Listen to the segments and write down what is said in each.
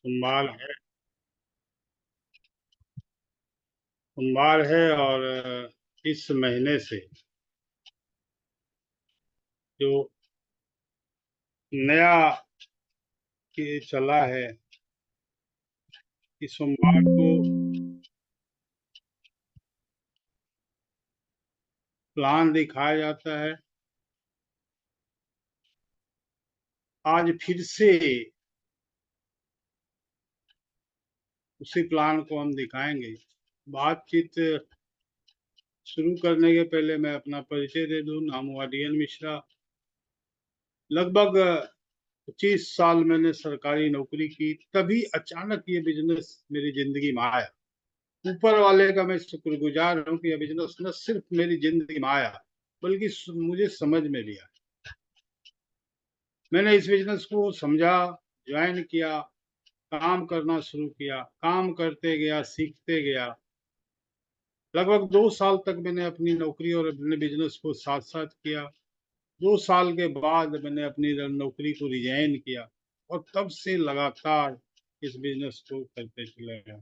सोमवार है। सोमवार है और इस महीने से जो नया चला है कि सोमवार को प्लान दिखाया जाता है। आज फिर से उसी प्लान को हम दिखाएंगे। बातचीत शुरू करने के पहले मैं अपना परिचय दे दूं। नाम हुआ DN मिश्रा। लगभग 25 साल मैंने सरकारी नौकरी की, तभी अचानक ये बिजनेस मेरी जिंदगी में आया। ऊपर वाले का मैं शुक्रगुजार हूँ कि यह बिजनेस न सिर्फ मेरी जिंदगी में आया बल्कि मुझे समझ में भी आया। मैंने इस बिजनेस को समझा, ज्वाइन किया, काम करना शुरू किया, काम करते गया, सीखते गया। लगभग 2 साल तक मैंने अपनी नौकरी और अपने बिजनेस को साथ साथ किया। 2 साल के बाद मैंने अपनी नौकरी को रिजाइन किया और तब से लगातार इस बिजनेस को करते चले गए।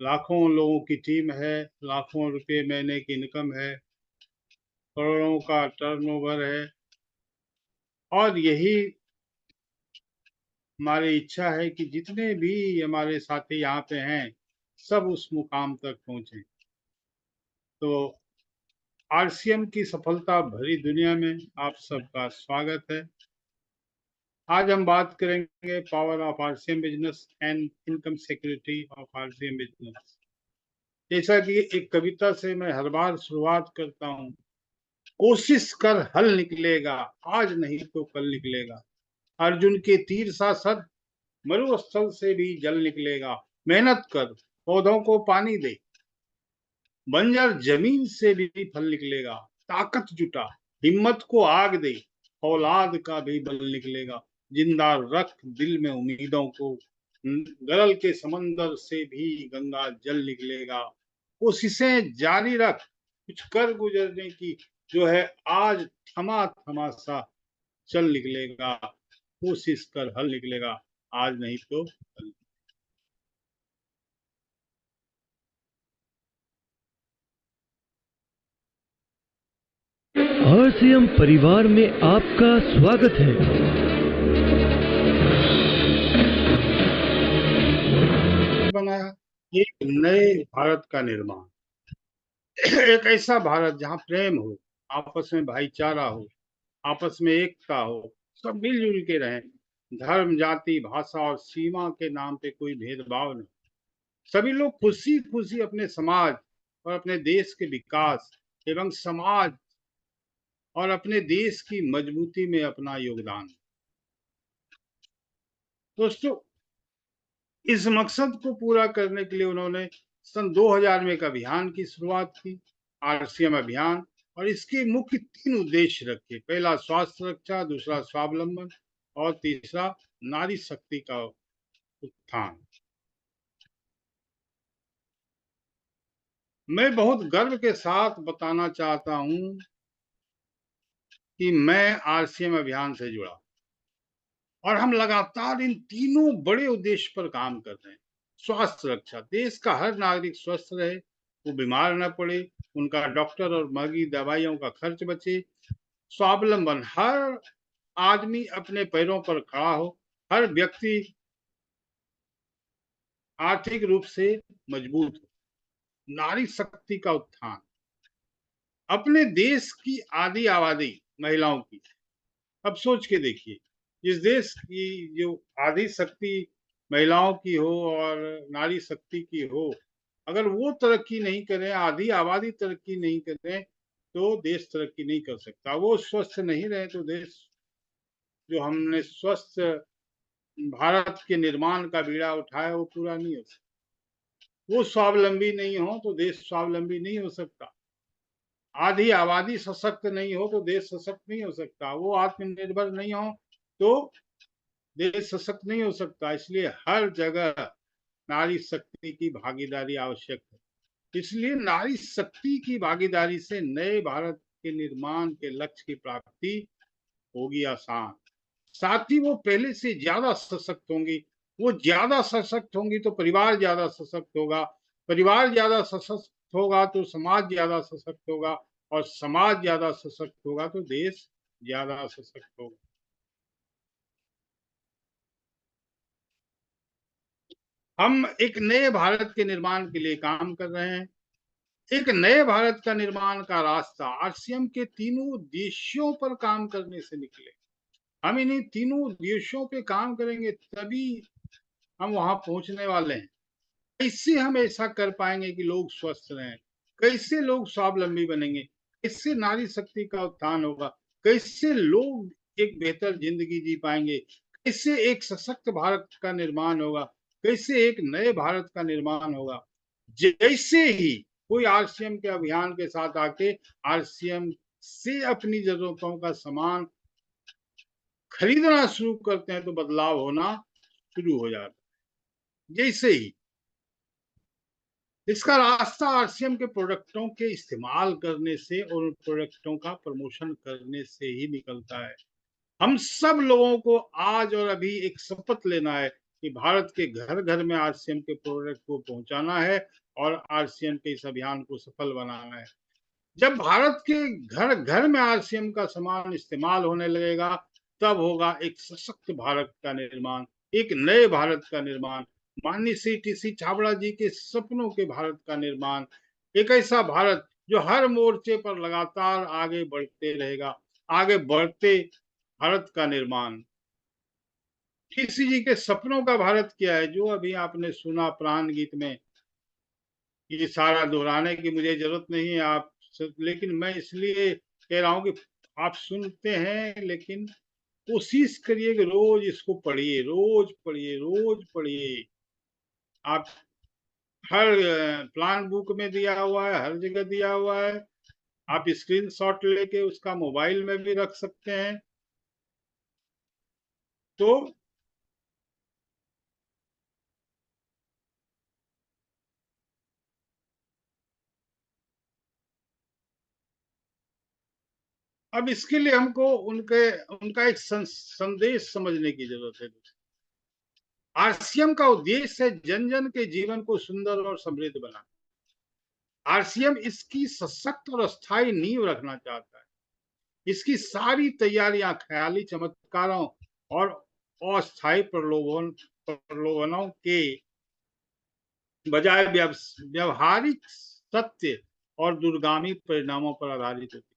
लाखों लोगों की टीम है, लाखों रुपए महीने की इनकम है, करोड़ों का टर्नओवर है और यही हमारी इच्छा है कि जितने भी हमारे साथी यहाँ पे हैं सब उस मुकाम तक पहुंचे। तो RCM की सफलता भरी दुनिया में आप सबका स्वागत है। आज हम बात करेंगे power of RCM business and income security of RCM business. जैसा कि एक कविता से मैं हर बार शुरुआत करता हूँ, कोशिश कर हल निकलेगा, आज नहीं तो कल निकलेगा। अर्जुन के तीर सा सर, मरुस्थल से भी जल निकलेगा। मेहनत कर, पौधों को पानी दे, बंजर जमीन से भी फल निकलेगा। ताकत जुटा, हिम्मत को आग दे, औलाद का भी बल निकलेगा। जिंदा रख दिल में उम्मीदों को, गरल के समंदर से भी गंगा जल निकलेगा। कोशिशें जारी रख, कुछ कर गुजरने की जो है आज थमा थमा सा चल निकलेगा। कोशिश कर हल निकलेगा, आज नहीं तो कल। RCM परिवार में आपका स्वागत है। बनाया एक नए भारत का निर्माण, एक ऐसा भारत जहाँ प्रेम हो, आपस में भाईचारा हो, आपस में एकता हो, सब मिलजुल के रहें। धर्म, जाति, भाषा और सीमा के नाम पे कोई भेदभाव नहीं। सभी लोग खुशी खुशी अपने समाज और अपने देश के विकास एवं समाज और अपने देश की मजबूती में अपना योगदान। दोस्तों, इस मकसद को पूरा करने के लिए उन्होंने सन 2000 में एक अभियान की शुरुआत की, RCM अभियान। और इसके मुख्य 3 उद्देश्य रखे। पहला स्वास्थ्य रक्षा, दूसरा स्वावलंबन और तीसरा नारी शक्ति का उत्थान। मैं बहुत गर्व के साथ बताना चाहता हूं कि मैं RCM अभियान से जुड़ा और हम लगातार इन तीनों बड़े उद्देश्य पर काम कर रहे हैं। स्वास्थ्य रक्षा, देश का हर नागरिक स्वस्थ रहे, वो बीमार न पड़े, उनका डॉक्टर और महंगी दवाइयों का खर्च बचे। स्वावलंबन, हर आदमी अपने पैरों पर खड़ा हो, हर व्यक्ति आर्थिक रूप से मजबूत हो। नारी शक्ति का उत्थान, अपने देश की आधी आबादी महिलाओं की, अब सोच के देखिए, इस देश की जो आधी शक्ति महिलाओं की हो और नारी शक्ति की हो, अगर वो तरक्की नहीं करें, आधी आबादी तरक्की नहीं करें, तो देश तरक्की नहीं कर सकता। वो स्वस्थ नहीं रहे तो देश, जो हमने स्वस्थ भारत के निर्माण का बीड़ा उठाया, वो पूरा नहीं हो सकता। वो स्वावलंबी नहीं हो तो देश स्वावलंबी नहीं हो सकता। आधी आबादी सशक्त नहीं हो तो देश सशक्त नहीं हो सकता। वो आत्मनिर्भर नहीं हो तो देश सशक्त नहीं हो सकता। इसलिए हर जगह नारी शक्ति की भागीदारी आवश्यक है। इसलिए नारी शक्ति की भागीदारी से नए भारत के निर्माण के लक्ष्य की प्राप्ति होगी आसान। साथ ही वो पहले से ज्यादा सशक्त होंगी वो ज्यादा सशक्त होंगी तो परिवार ज्यादा सशक्त होगा, परिवार ज्यादा सशक्त होगा तो समाज ज्यादा सशक्त होगा, और समाज ज्यादा सशक्त होगा तो देश ज्यादा सशक्त होगा। हम एक नए भारत के निर्माण के लिए काम कर रहे हैं। एक नए भारत का निर्माण का रास्ता आरसीएम के तीनों उद्देश्यों पर काम करने से निकले। हम इन्हीं तीनों उद्देश्यों पे काम करेंगे तभी हम वहां पहुंचने वाले हैं। कैसे हम ऐसा कर पाएंगे कि लोग स्वस्थ रहें, कैसे लोग स्वावलंबी बनेंगे, कैसे नारी शक्ति का उत्थान होगा, कैसे लोग एक बेहतर जिंदगी जी पाएंगे, कैसे एक सशक्त भारत का निर्माण होगा, कैसे एक नए भारत का निर्माण होगा। जैसे ही कोई आरसीएम के अभियान के साथ आके आरसीएम से अपनी जरूरतों का सामान खरीदना शुरू करते हैं तो बदलाव होना शुरू हो जाता है। जैसे ही इसका रास्ता आरसीएम के प्रोडक्टों के इस्तेमाल करने से और उन प्रोडक्टों का प्रमोशन करने से ही निकलता है। हम सब लोगों को आज और अभी एक शपथ लेना है कि भारत के घर घर में आरसीएम के प्रोडक्ट को पहुंचाना है और आरसीएम के इस अभियान को सफल बनाना है। जब भारत के घर घर में आरसीएम का सामान इस्तेमाल होने लगेगा तब होगा एक सशक्त भारत का निर्माण, एक नए भारत का निर्माण, माननीय श्री टीसी छाबड़ा जी के सपनों के भारत का निर्माण, एक ऐसा भारत जो हर मोर्चे पर लगातार आगे बढ़ते रहेगा, आगे बढ़ते भारत का निर्माण। टीसी जी के सपनों का भारत क्या है जो अभी आपने सुना प्राण गीत में, ये सारा दोहराने की मुझे जरूरत नहीं है आप, लेकिन मैं इसलिए कह रहा हूँ कि आप सुनते हैं लेकिन कोशिश करिए कि रोज इसको पढ़िए, रोज पढ़िए, रोज पढ़िए। आप हर प्लान बुक में दिया हुआ है, हर जगह दिया हुआ है। आप स्क्रीन शॉट लेके उसका मोबाइल में भी रख सकते हैं। तो अब इसके लिए हमको उनके उनका एक संदेश समझने की जरूरत है। आरसीएम का उद्देश्य है जन जन के जीवन को सुंदर और समृद्ध बनाना। आरसीएम इसकी सशक्त और अस्थायी नींव रखना चाहता है। इसकी सारी तैयारियां ख्याली चमत्कारों और अस्थायी प्रलोभनों के बजाय व्यवहारिक सत्य और दूरगामी परिणामों पर आधारित होती है।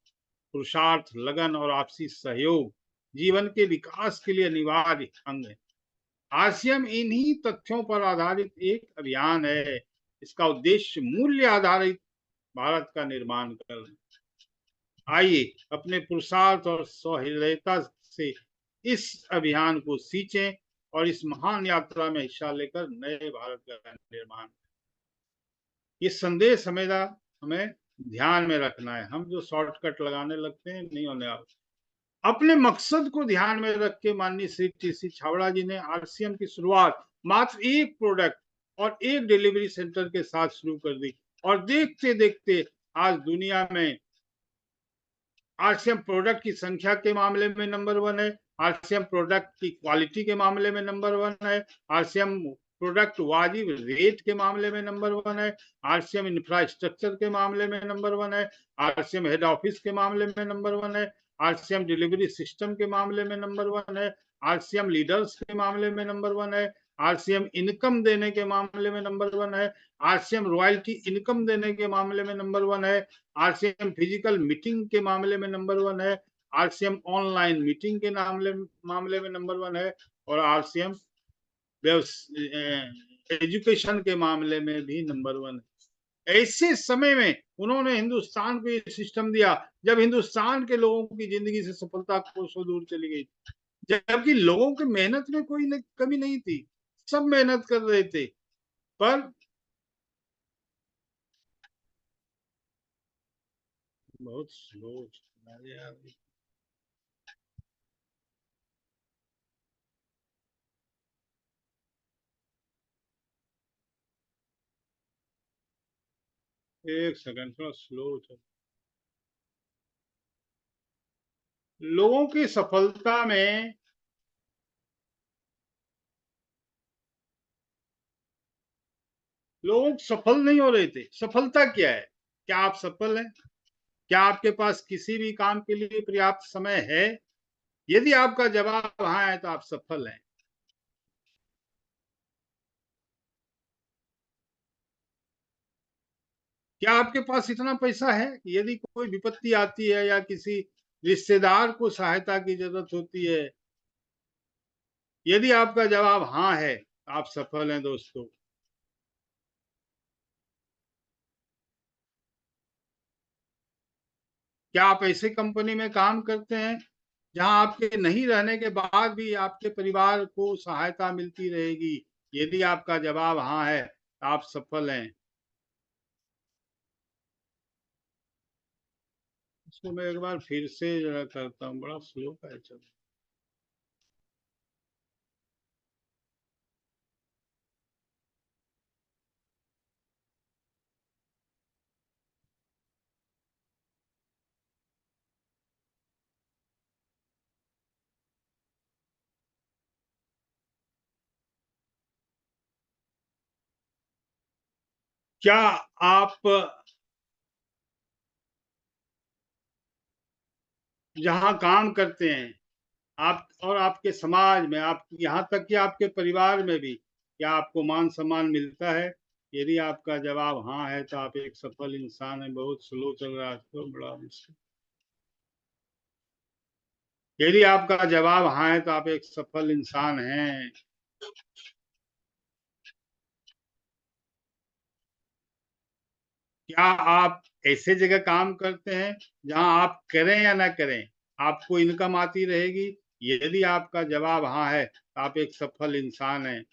पुरुषार्थ, लगन और आपसी सहयोग जीवन के विकास के लिए अनिवार्य अंग है। आरसीएम इन्हीं तथ्यों पर आधारित एक अभियान है। इसका उद्देश्य मूल्य आधारित भारत का निर्माण करना। आइए अपने पुरुषार्थ और सहृदयता से इस अभियान को सींचें और इस महान यात्रा में हिस्सा लेकर नए भारत का निर्माण। ये संदेश हमें ध्यान में रखना है। हम जो शॉर्टकट लगाने लगते हैं नहीं होने वाला। अपने मकसद को ध्यान में रख के माननीय श्री टीसी छाबड़ा जी ने आरसीएम की शुरुआत मात्र एक प्रोडक्ट और एक डिलीवरी सेंटर के साथ शुरू कर दी, और देखते देखते आज दुनिया में आरसीएम प्रोडक्ट की संख्या के मामले में नंबर 1 है, आरसीएम प्रोडक्ट की क्वालिटी के मामले में नंबर 1 है, आरसीएम प्रोडक्ट वाजिब रेट के मामले में नंबर 1 है, आरसीएम इंफ्रास्ट्रक्चर के मामले में नंबर 1 है, आरसीएम हेड ऑफिस के मामले में नंबर 1 है, आरसीएम डिलीवरी सिस्टम के मामले में नंबर 1 है, आरसीएम लीडर्स के मामले में नंबर 1 है, आरसीएम इनकम देने के मामले में नंबर 1 है, आरसीएम रॉयल्टी इनकम देने के मामले में नंबर 1 है, आरसीएम फिजिकल मीटिंग के मामले में नंबर 1 है, आरसीएम ऑनलाइन मीटिंग के मामले में नंबर 1 है, और आरसीएम एजुकेशन के मामले में भी नंबर 1 है। ऐसे समय में उन्होंने हिंदुस्तान को ये सिस्टम दिया जब हिंदुस्तान के लोगों की जिंदगी से सफलता कोसों दूर चली गई, जबकि लोगों की मेहनत में कोई कमी नहीं थी, सब मेहनत कर रहे थे, पर बहुत स्लो। एक सेकंड, थोड़ा स्लो चल। लोगों की सफलता में लोग सफल नहीं हो रहे थे। सफलता क्या है? क्या आप सफल हैं? क्या आपके पास किसी भी काम के लिए पर्याप्त समय है? यदि आपका जवाब हाँ है तो आप सफल हैं। क्या आपके पास इतना पैसा है कि यदि कोई विपत्ति आती है या किसी रिश्तेदार को सहायता की जरूरत होती है? यदि आपका जवाब हाँ है तो आप सफल हैं दोस्तों। क्या आप ऐसे कंपनी में काम करते हैं जहां आपके नहीं रहने के बाद भी आपके परिवार को सहायता मिलती रहेगी? यदि आपका जवाब हाँ है तो आप सफल हैं। इसको मैं एक बार फिर से जरा करता हूँ, बड़ा स्लो है चल। क्या आप जहाँ काम करते हैं, आप और आपके समाज में, आप यहाँ तक कि आपके परिवार में भी, क्या आपको मान सम्मान मिलता है? यदि आपका जवाब हाँ है तो आप एक सफल इंसान हैं। बहुत स्लो चल रहा है तो बड़ा मुश्किल। यदि आपका जवाब हाँ है तो आप एक सफल इंसान हैं। क्या आप ऐसे जगह काम करते हैं जहां आप करें या ना करें आपको इनकम आती रहेगी? यदि आपका जवाब हाँ है तो आप एक सफल इंसान हैं।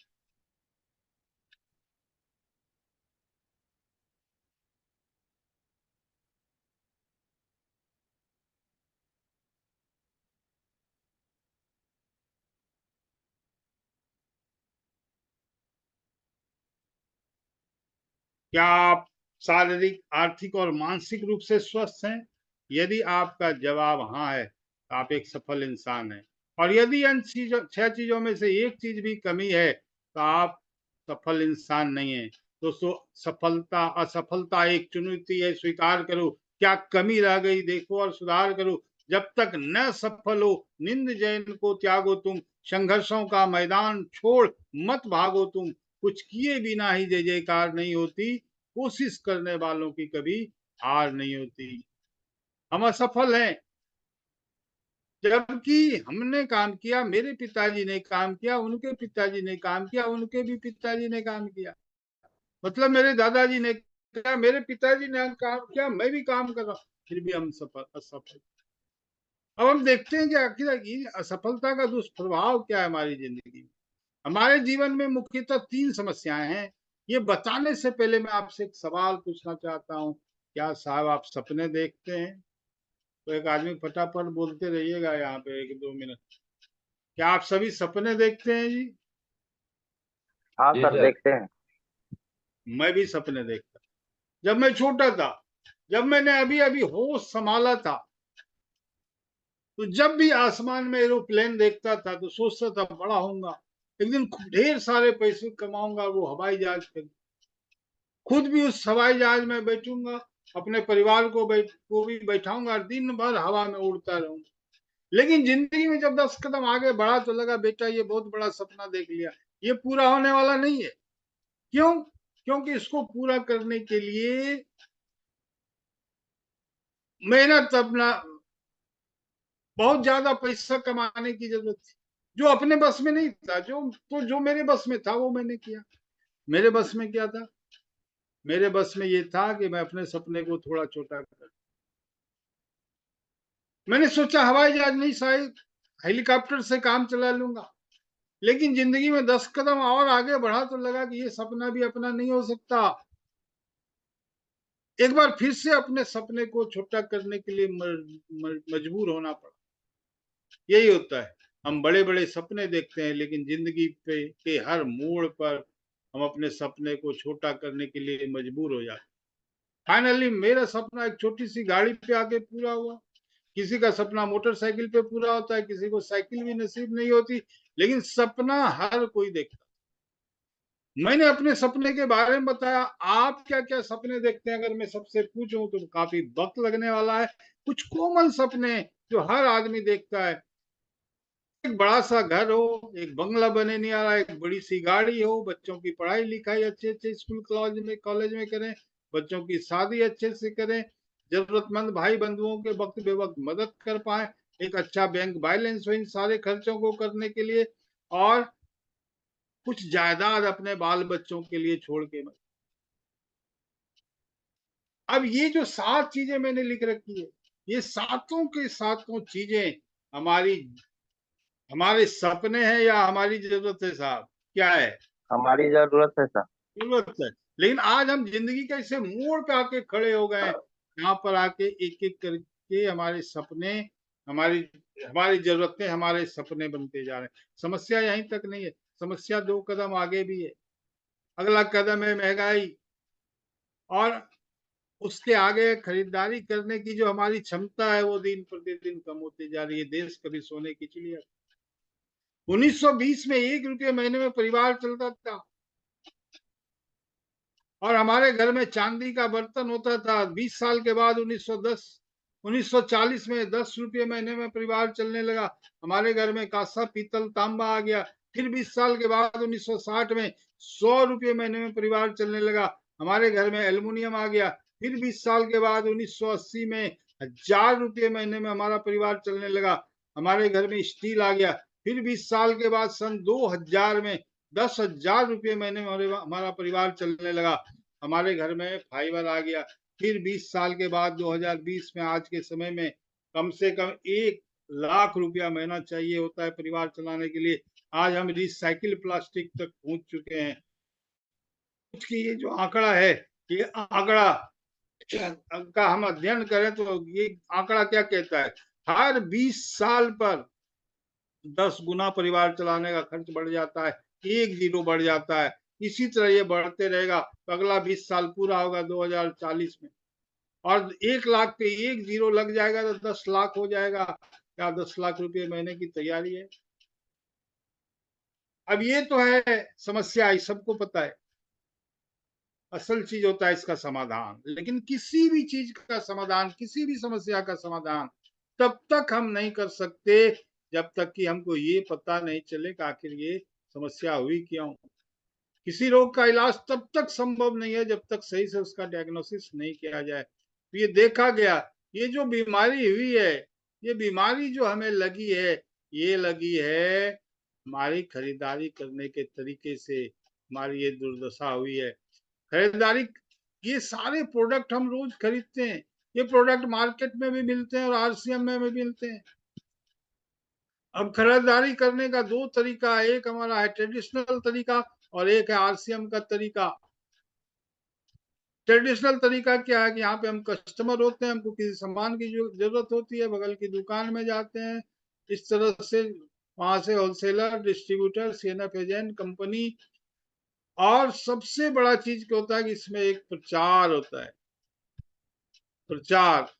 क्या आप शारीरिक, आर्थिक और मानसिक रूप से स्वस्थ हैं? यदि आपका जवाब हाँ है तो आप एक सफल इंसान हैं। और यदि इन चीजों, 6 चीजों में से एक चीज भी कमी है तो आप सफल इंसान नहीं है। दोस्तों, सफलता असफलता एक चुनौती है, स्वीकार करो। क्या कमी रह गई देखो और सुधार करो। जब तक न सफल हो निंद जैन को त्यागो तुम, संघर्षों का मैदान छोड़ मत भागो तुम। कुछ किए बिना ही जय जयकार नहीं होती, कोशिश करने वालों की कभी हार नहीं होती। हम असफल हैं जबकि हमने काम किया, मेरे पिताजी ने काम किया, उनके पिताजी ने काम किया, उनके भी पिताजी ने काम किया। मतलब मेरे दादाजी ने किया, मेरे पिताजी ने काम किया, मैं भी काम कर रहा हूँ, फिर भी हम सफल असफल। अब हम देखते हैं कि आखिर ये असफलता का दुष्प्रभाव क्या है हमारी जिंदगी में। हमारे जीवन में मुख्यतः 3 समस्याएं हैं। ये बताने से पहले मैं आपसे एक सवाल पूछना चाहता हूँ। क्या साहब आप सपने देखते हैं? तो एक आदमी फटाफट बोलते रहिएगा यहाँ पे 1-2 मिनट। क्या आप सभी सपने देखते हैं जी? हाँ जी सर, सर। देखते हैं। मैं भी सपने देखता। जब मैं छोटा था, जब मैंने अभी अभी होश संभाला था, तो जब भी आसमान में एरोप्लेन देखता था तो सोचता था बड़ा होऊंगा, एक दिन ढेर सारे पैसे कमाऊंगा, वो हवाई जहाज खरीद, खुद भी उस हवाई जहाज में बैठूंगा, अपने परिवार को भी बैठाऊंगा, दिन भर हवा में उड़ता रहूंगा। लेकिन जिंदगी में जब 10 कदम आगे बढ़ा तो लगा बेटा ये बहुत बड़ा सपना देख लिया, ये पूरा होने वाला नहीं है। क्यों? क्योंकि इसको पूरा करने के लिए मेहनत, अपना बहुत ज्यादा पैसा कमाने की जरूरत थी, जो अपने बस में नहीं था। जो मेरे बस में था वो मैंने किया। मेरे बस में क्या था? मेरे बस में ये था कि मैं अपने सपने को थोड़ा छोटा कर, मैंने सोचा हवाई जहाज नहीं, शायद हेलीकॉप्टर से काम चला लूंगा। लेकिन जिंदगी में 10 कदम और आगे बढ़ा तो लगा कि ये सपना भी अपना नहीं हो सकता। एक बार फिर से अपने सपने को छोटा करने के लिए मजबूर होना पड़ा। यही होता है, हम बड़े बड़े सपने देखते हैं लेकिन जिंदगी पे के हर मोड़ पर हम अपने सपने को छोटा करने के लिए मजबूर हो जाते। फाइनली मेरा सपना एक छोटी सी गाड़ी पे आके पूरा हुआ। किसी का सपना मोटरसाइकिल पे पूरा होता है, किसी को साइकिल भी नसीब नहीं होती, लेकिन सपना हर कोई देखता। मैंने अपने सपने के बारे में बताया। आप क्या क्या सपने देखते हैं अगर मैं सबसे पूछूं तो काफी वक्त लगने वाला है। कुछ कॉमन सपने जो हर आदमी देखता है, एक बड़ा सा घर हो, एक बंगला बने नहीं आ रहा, एक बड़ी सी गाड़ी हो, बच्चों की पढ़ाई लिखाई अच्छे अच्छे स्कूल कॉलेज में करें, बच्चों की शादी अच्छे से करें, जरूरतमंद भाई बंधुओं के वक्त बेवक्त मदद कर पाए, एक अच्छा बैंक बैलेंस हो इन सारे खर्चों को करने के लिए, और कुछ जायदाद अपने बाल बच्चों के लिए छोड़ के। अब ये जो 7 चीजें मैंने लिख रखी है, ये सातों के सातों चीजें हमारी हमारे सपने हैं या हमारी जरूरत है साहब? क्या है? हमारी जरूरत है सर। जरूरत है। लेकिन आज हम जिंदगी के ऐसे मोड़ पे आके खड़े हो गए हैं, यहाँ पर आके एक एक करके हमारे सपने, हमारी हमारी जरूरतें हमारे सपने बनते जा रहे हैं। समस्या यहीं तक नहीं है, समस्या 2 कदम आगे भी है। अगला कदम है महंगाई, और उसके आगे खरीदारी करने की जो हमारी क्षमता है वो दिन प्रतिदिन कम होती जा रही है। देश कभी सोने की चिड़िया। 1920 में 1 रुपये महीने में परिवार चलता था, और हमारे घर में चांदी का बर्तन होता था। 20 साल के बाद 1940 में 10 रुपये महीने में परिवार चलने लगा। हमारे घर में कांसा पीतल तांबा आ गया। फिर 20 साल के बाद 1960 में 100 रुपये महीने में परिवार चलने लगा। हमारे घर में एल्युमिनियम आ गया। फिर 20 साल के बाद 1980 में 1000 रुपये महीने में हमारा परिवार चलने लगा। हमारे घर में स्टील आ गया। फिर 20 साल के बाद सन 2000 में 10,000 रुपये महीने में हमारा परिवार चलने लगा। हमारे घर में फाइबर आ गया। फिर 20 साल के बाद 2020 में आज के समय में कम से कम 1 लाख रुपया महीना चाहिए होता है परिवार चलाने के लिए। आज हम रिसाइकिल प्लास्टिक तक पहुंच चुके हैं। उसकी ये जो आंकड़ा है, ये आंकड़ा का हम अध्ययन करें तो ये आंकड़ा क्या कहता है? हर 20 साल पर 10 गुना परिवार चलाने का खर्च बढ़ जाता है, 1 जीरो बढ़ जाता है। इसी तरह ये बढ़ते रहेगा तो अगला 20 साल पूरा होगा 2040 में, और 1 लाख पे 1 जीरो लग जाएगा तो 10 लाख हो जाएगा। क्या 10 लाख रुपये महीने की तैयारी है? अब ये तो है समस्या, सबको पता है। असल चीज होता है इसका समाधान। लेकिन किसी भी चीज का समाधान, किसी भी समस्या का समाधान तब तक हम नहीं कर सकते जब तक कि हमको ये पता नहीं चले कि आखिर ये समस्या हुई क्यों। किसी रोग का इलाज तब तक संभव नहीं है जब तक सही से उसका डायग्नोसिस नहीं किया जाए। तो ये देखा गया, ये जो बीमारी हुई है, ये बीमारी जो हमें लगी है, ये लगी है हमारी खरीदारी करने के तरीके से। हमारी ये दुर्दशा हुई है खरीदारी। ये सारे प्रोडक्ट हम रोज खरीदते हैं, ये प्रोडक्ट मार्केट में भी मिलते हैं और आरसीएम में भी मिलते हैं। अब खरीदारी करने का 2 तरीका है, एक हमारा है ट्रेडिशनल तरीका और एक है आरसीएम का तरीका। ट्रेडिशनल तरीका क्या है कि यहाँ पे हम कस्टमर होते हैं, हमको किसी सामान की जो जरूरत होती है, बगल की दुकान में जाते हैं, इस तरह से वहां से wholesaler, distributor, CNF agent, company, और सबसे बड़ा चीज क्या होता है कि इसमें एक प्रचार होता है, प्रचार।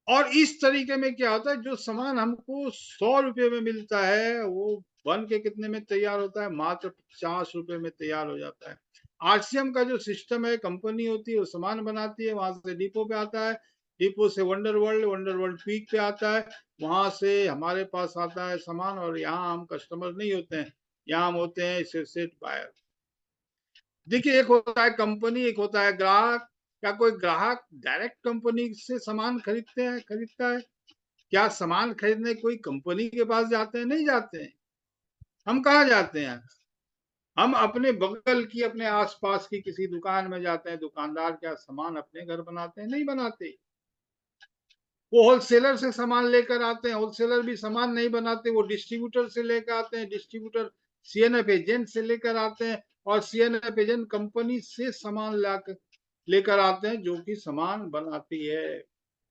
और इस तरीके में क्या होता है, जो सामान हमको 100 रुपये में मिलता है वो बन के कितने में तैयार होता है? मात्र 50 रुपये में तैयार हो जाता है। आरसीएम का जो सिस्टम है, कंपनी होती है वो सामान बनाती है, वहां से डिपो पे आता है, डिपो से वंडर वर्ल्ड पीक पे आता है, वहां से हमारे पास आता है सामान, और यहाँ हम कस्टमर नहीं होते हैं, यहाँ हम होते हैं एसोसिएट बायर। देखिए, एक होता है कंपनी, एक होता है ग्राहक। क्या कोई ग्राहक डायरेक्ट कंपनी से सामान खरीदता है? क्या सामान खरीदने कोई कंपनी के पास जाते हैं? नहीं जाते हैं। हम कहाँ जाते हैं? हम अपने बगल की, अपने आसपास की किसी दुकान में जाते हैं। दुकानदार क्या सामान अपने घर बनाते हैं? नहीं बनाते। वो होलसेलर से सामान लेकर आते हैं, होलसेलर भी सामान नहीं बनाते, वो डिस्ट्रीब्यूटर से लेकर आते हैं, डिस्ट्रीब्यूटर सीएनएफ एजेंट से लेकर आते हैं, और सीएनएफ एजेंट कंपनी से सामान लाकर लेकर आते हैं जो कि सामान बनाती है।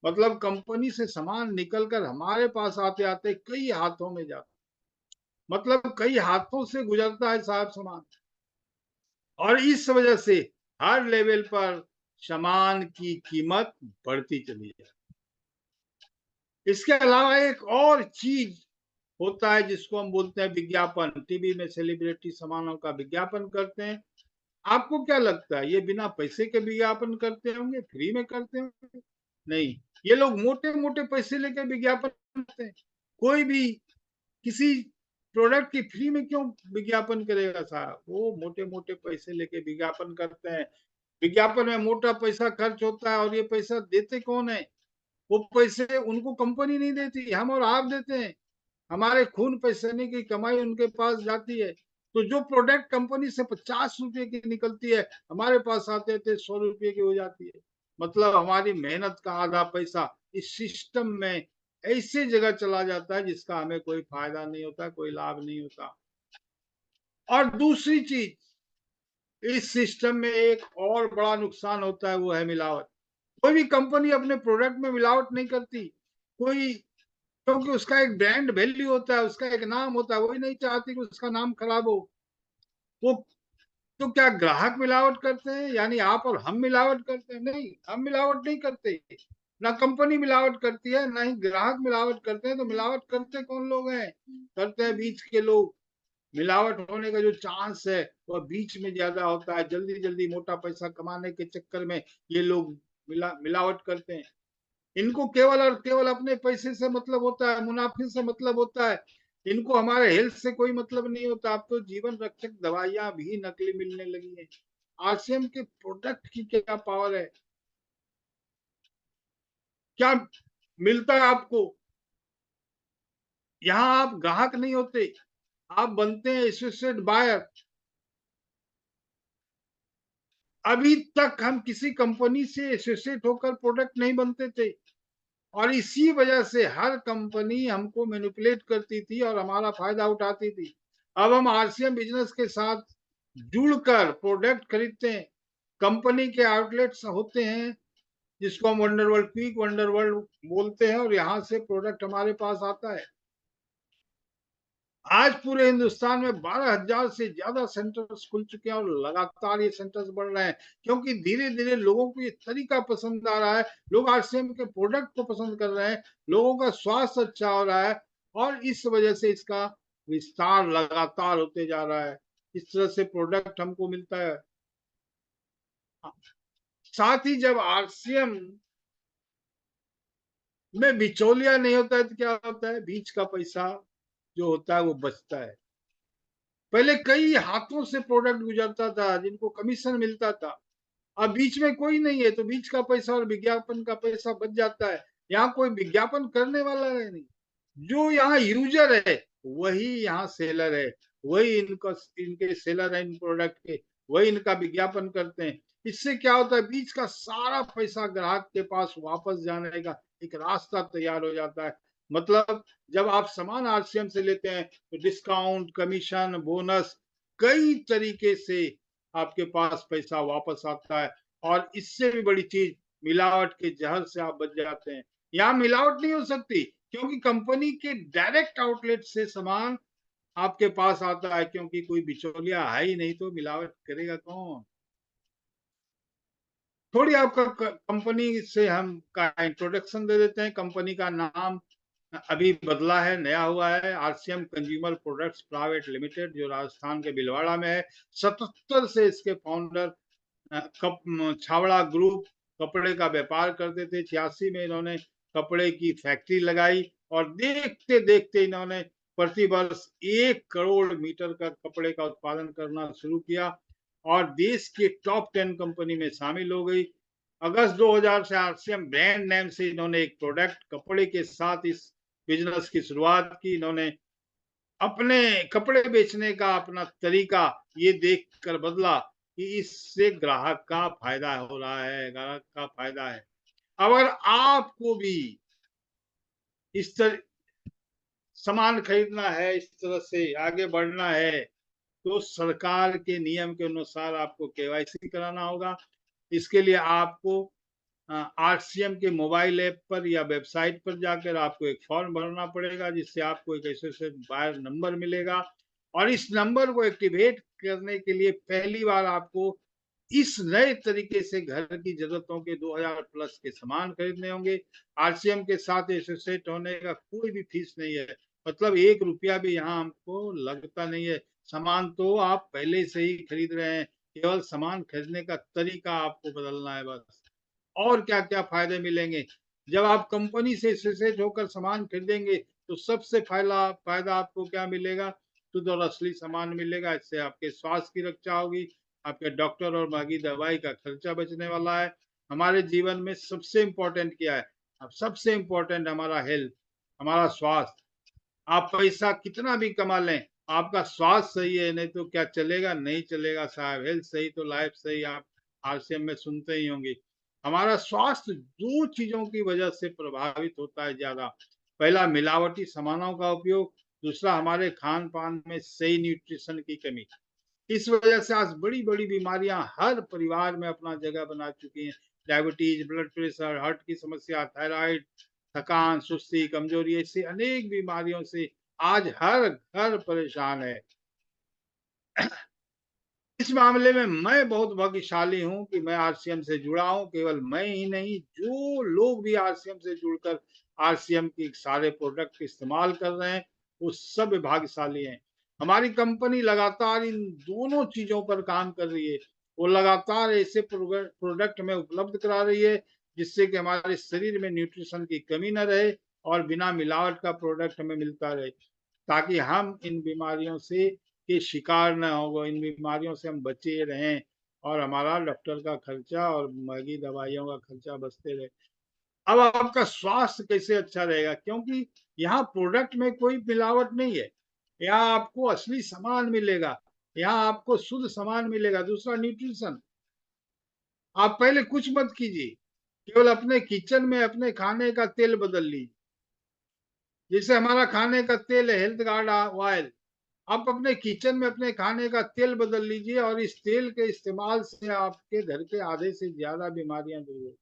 मतलब कंपनी से सामान निकलकर हमारे पास आते आते कई हाथों में जाता, मतलब कई हाथों से गुजरता है साहब सामान। और इस वजह से हर लेवल पर सामान की कीमत बढ़ती चली है। इसके अलावा एक और चीज होता है जिसको हम बोलते हैं विज्ञापन, टीवी में सेलिब्रिटी सामानों का विज्ञापन करते हैं। आपको क्या लगता है ये बिना पैसे के विज्ञापन करते होंगे, फ्री में करते होंगे? नहीं, ये लोग मोटे-मोटे पैसे लेके विज्ञापन करते हैं। कोई भी किसी प्रोडक्ट की फ्री में क्यों विज्ञापन करेगा साहब? वो मोटे-मोटे पैसे लेके विज्ञापन करते हैं। विज्ञापन में मोटा पैसा खर्च होता है और ये पैसा देते कौन है? वो पैसे उनको कंपनी नहीं देती, हम और आप देते हैं। हमारे खून पसीने की कमाई उनके पास जाती है। तो जो प्रोडक्ट कंपनी से 50 रुपए की निकलती है, हमारे पास आते थे 100 रुपए की हो जाती है। मतलब हमारी मेहनत का आधा पैसा इस सिस्टम में ऐसी जगह चला जाता है जिसका हमें कोई फायदा नहीं होता, कोई लाभ नहीं होता। और दूसरी चीज, इस सिस्टम में एक और बड़ा नुकसान होता है, वो है मिलावट। कोई भी कंपनी अपने प्रोडक्ट में मिलावट नहीं करती। कोई, क्योंकि उसका एक ब्रांड वैल्यू होता है, उसका एक नाम होता है, वही नहीं चाहती कि उसका नाम खराब हो। वो, तो क्या ग्राहक मिलावट करते हैं, यानी आप और हम मिलावट करते हैं? नहीं, हम मिलावट नहीं करते। ना कंपनी मिलावट करती है, ना ही ग्राहक मिलावट करते हैं। तो मिलावट करते कौन लोग हैं? करते हैं बीच के लोग। मिलावट होने का जो चांस है वह बीच में ज्यादा होता है। जल्दी जल्दी मोटा पैसा कमाने के चक्कर में ये लोग मिलावट करते हैं। इनको केवल और केवल अपने पैसे से मतलब होता है, मुनाफे से मतलब होता है। इनको हमारे हेल्थ से कोई मतलब नहीं होता। अब तो जीवन रक्षक दवाइयां भी नकली मिलने लगी हैं। आरसीएम के प्रोडक्ट की क्या पावर है? क्या मिलता है आपको? यहाँ आप ग्राहक नहीं होते, आप बनते हैं एसोसिएट बायर। अभी तक हम किसी कंपनी से एसोसिएट होकर प्रोडक्ट नहीं बनते थे और इसी वजह से हर कंपनी हमको मैनिपुलेट करती थी और हमारा फायदा उठाती थी। अब हम आरसीएम बिजनेस के साथ जुड़कर प्रोडक्ट खरीदते हैं। कंपनी के आउटलेट्स होते हैं जिसको हम वंडरवर्ल्ड, क्विक वंडरवर्ल्ड बोलते हैं, और यहाँ से प्रोडक्ट हमारे पास आता है। आज पूरे हिंदुस्तान में 12,000 से ज्यादा सेंटर्स खुल चुके हैं और लगातार ये सेंटर्स बढ़ रहे हैं, क्योंकि धीरे धीरे लोगों को ये तरीका पसंद आ रहा है। लोग आरसीएम के प्रोडक्ट को पसंद कर रहे हैं, लोगों का स्वास्थ्य अच्छा हो रहा है और इस वजह से इसका विस्तार लगातार होते जा रहा है। इस तरह से प्रोडक्ट हमको मिलता है। साथ ही जब आरसीएम में बिचौलिया नहीं होता है तो क्या होता है, बीच का पैसा जो होता है वो बचता है। पहले कई हाथों से प्रोडक्ट गुजरता था जिनको कमीशन मिलता था। अब बीच में कोई नहीं है तो बीच का पैसा और विज्ञापन का पैसा बच जाता है। यहाँ कोई विज्ञापन करने वाला है नहीं। जो यहाँ यूजर है वही यहाँ सेलर है, वही इनका, इनके सेलर है इन प्रोडक्ट के, वही इनका विज्ञापन करते हैं। इससे क्या होता है, बीच का सारा पैसा ग्राहक के पास वापस जाने का एक रास्ता तैयार हो जाता है। मतलब जब आप सामान आरसीएम से लेते हैं तो डिस्काउंट, कमीशन, बोनस, कई तरीके से आपके पास पैसा वापस आता है। और इससे भी बड़ी चीज, मिलावट के जहर से आप बच जाते हैं। यहाँ मिलावट नहीं हो सकती क्योंकि कंपनी के डायरेक्ट आउटलेट से सामान आपके पास आता है, क्योंकि कोई बिचौलिया है ही नहीं तो मिलावट करेगा कौन? थोड़ी आपका कंपनी से हम का इंट्रोडक्शन दे देते हैं। कंपनी का नाम अभी बदला है, नया हुआ है, RCM consumer products private limited, जो राजस्थान के भिलवाड़ा में है। 77 से इसके फाउंडर छावड़ा ग्रुप कपड़े का व्यापार करते थे। 86 में इन्होंने कपड़े की फैक्ट्री लगाई और देखते देखते इन्होंने प्रति वर्ष 1 करोड़ मीटर का कपड़े का उत्पादन करना शुरू किया और देश के टॉप 10 कंपनी में शामिल हो गई। अगस्त 2000 से आरसीएम ब्रांड नेम से इन्होंने एक प्रोडक्ट कपड़े के साथ इस बिजनेस की शुरुआत की। इन्होंने अपने कपड़े बेचने का अपना तरीका ये देख कर बदला कि इससे ग्राहक का फायदा हो रहा है, ग्राहक का फायदा है। अगर आपको भी इस तरह सामान खरीदना है, इस तरह से आगे बढ़ना है, तो सरकार के नियम के अनुसार आपको केवाईसी कराना होगा। इसके लिए आपको आरसीएम के मोबाइल ऐप पर या वेबसाइट पर जाकर आपको एक फॉर्म भरना पड़ेगा, जिससे आपको एक एसोसिएट बायर नंबर मिलेगा और इस नंबर को एक्टिवेट करने के लिए पहली बार आपको इस नए तरीके से घर की जरूरतों के 2000 प्लस के सामान खरीदने होंगे। आरसीएम के साथ एसोसिएट होने का कोई भी फीस नहीं है, मतलब 1 रुपया भी यहाँ हमको लगता नहीं है। सामान तो आप पहले से ही खरीद रहे हैं, केवल सामान खरीदने का तरीका आपको बदलना है बस। और क्या-क्या फ़ायदे मिलेंगे? जब आप कंपनी से एसोसिएट होकर सामान खरीदेंगे, तो सबसे फ़ायदा आपको क्या मिलेगा? शुद्ध और असली सामान मिलेगा, इससे आपके स्वास्थ्य की रक्षा होगी, आपके डॉक्टर और महँगी दवाई का खर्चा बचने वाला है। हमारे जीवन में सबसे इम्पोर्टेंट क्या है? अब सबसे इम्पोर्टेंट हमारा हेल्थ, हमारा स्वास्थ्य। आप पैसा कितना भी कमा लें, आपका स्वास्थ्य सही है, नहीं तो क्या चलेगा? नहीं चलेगा साहब। हेल्थ सही तो लाइफ सही, आप आरसीएम में सुनते ही होंगे। हमारा स्वास्थ्य 2 चीज़ों की वजह से प्रभावित होता है ज़्यादा। पहला मिलावटी सामानों का उपयोग, दूसरा हमारे खान-पान में सही न्यूट्रिशन की कमी। इस वजह से आज बड़ी-बड़ी बीमारियां हर परिवार में अपना जगह बना चुकी हैं। डायबिटीज, ब्लड प्रेशर, हार्ट की समस्या, थायराइड, थकान, सुस्ती, कमजोरी ऐसी अनेक बीमारियों से आज हर घर परेशान है। इस मामले में मैं बहुत भाग्यशाली हूँ कि मैं आरसीएम से जुड़ा हूँ। केवल मैं ही नहीं, जो लोग भी आरसीएम से जुड़कर आरसीएम के सारे प्रोडक्ट इस्तेमाल कर रहे हैं, वो सब भाग्यशाली हैं। हमारी कंपनी लगातार इन दोनों चीज़ों पर काम कर रही है। वो लगातार ऐसे प्रोडक्ट में उपलब्ध करा रही है, जिससे कि हमारे शरीर में न्यूट्रिशन की कमी ना रहे और बिना मिलावट का प्रोडक्ट हमें मिलता रहे। ताकि हम इन बीमारियों से के शिकार ना हो, इन बीमारियों से हम बचे रहें और हमारा डॉक्टर का खर्चा और महँगी दवाइयों का खर्चा बचते रहे। अब आपका स्वास्थ्य कैसे अच्छा रहेगा? क्योंकि यहाँ प्रोडक्ट में कोई मिलावट नहीं है। यहाँ आपको असली सामान मिलेगा, यहाँ आपको शुद्ध सामान मिलेगा। दूसरा न्यूट्रिशन, आप पहले कुछ मत कीजिए, केवल अपने किचन में अपने खाने का तेल बदल लीजिए। जैसे हमारा खाने का तेल है हेल्थ गार्ड ऑयल, आप अपने किचन में अपने खाने का तेल बदल लीजिए और इस तेल के इस्तेमाल से आपके घर के आधे से ज़्यादा बीमारियाँ दूर हो।